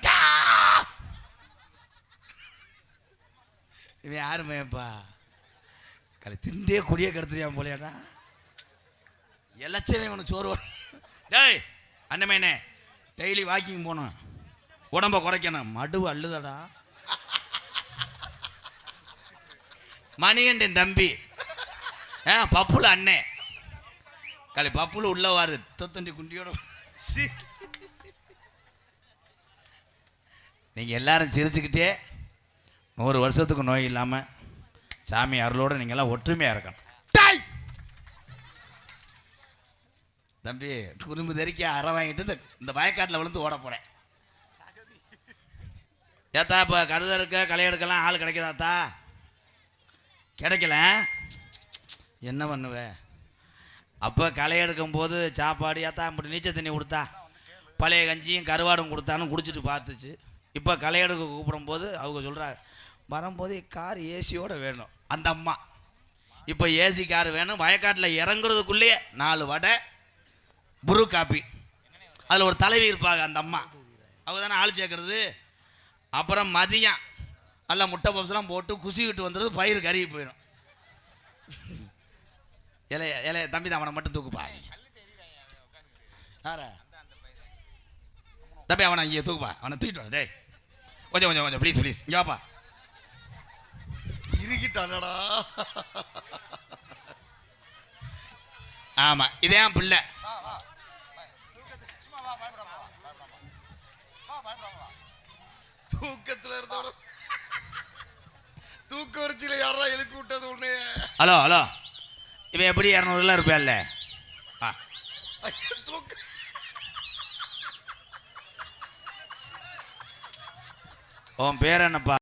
இவன் யாருமேப்பா கலை திண்டே கொடியே கெடுத்துறியான் போலையாடா. எலச்சவே உனக்கு சோறு வரும். டேய் அண்ணமேனே, டெய்லி வாக்கிங் போகணும், உடம்ப குறைக்கணும். மடுவு அள்ளுதடா. மணிகண்டன் தம்பி, பப்புல அண்ணே கலை பப்புல உள்ளவாரு தொத்தண்டி குண்டியோட. நீங்கள் எல்லாரும் சிரிச்சுக்கிட்டே 100 வருஷத்துக்கு நோய் இல்லாமல் சாமி அருளோடு நீங்கள்லாம் ஒற்றுமையாக இருக்கணும். தம்பி, குறும்பு தெறிக்க அரை வாங்கிட்டு இந்த வயக்காட்டில் விழுந்து ஓட போகிறேன். ஏத்தா இப்போ கருத இருக்க களை எடுக்கலாம் ஆள் கிடைக்குதாத்தா? கிடைக்கல, என்ன பண்ணுவேன்? அப்போ களை எடுக்கும் போது சாப்பாடு ஏத்தா இப்படி நீச்சல் தண்ணி கொடுத்தா, பழைய கஞ்சியும் கருவாடும் கொடுத்தாலும் குடிச்சிட்டு பார்த்துச்சு. இப்போ களை எடுக்க கூப்பிடும்போது அவங்க சொல்கிறாங்க, வரும்போது கார் ஏசியோடு வேணும். அந்த அம்மா இப்போ ஏசி கார் வேணும். வயக்காட்டில் இறங்குறதுக்குள்ளேயே 4 வடை, புரு காப்பி. அதில் ஒரு தலைவி இருப்பாங்க, அந்த அம்மா, அவங்க தானே ஆள் சேர்க்கறது. அப்புறம் மதியம் நல்லா முட்டை பப்ஸ்லாம் போட்டு குசிக்கிட்டு வந்துடுது, பயிர் கருகி போயிடும். இலைய தம்பி தான், அவனை மட்டும் தூக்குப்பா. தம்பி அவனை இங்கே தூக்குப்பா, அவனை தூக்கிட்டு வா. டேய் கொஞ்சம் கொஞ்சம் கொஞ்சம் ப்ளீஸ் ப்ளீஸ் இங்கேப்பா.
இருக்கிட்டானடா.
ஆமாம், இதே பிள்ளை.
தூக்கத்துல இருந்தோட தூக்க வரிச்சில யாரா எழுப்பி விட்டது உடனே.
ஹலோ ஹலோ, இவன் எப்படி 200 இருப்பான்ல?
தூக்க
உன் பேர் என்னப்பா?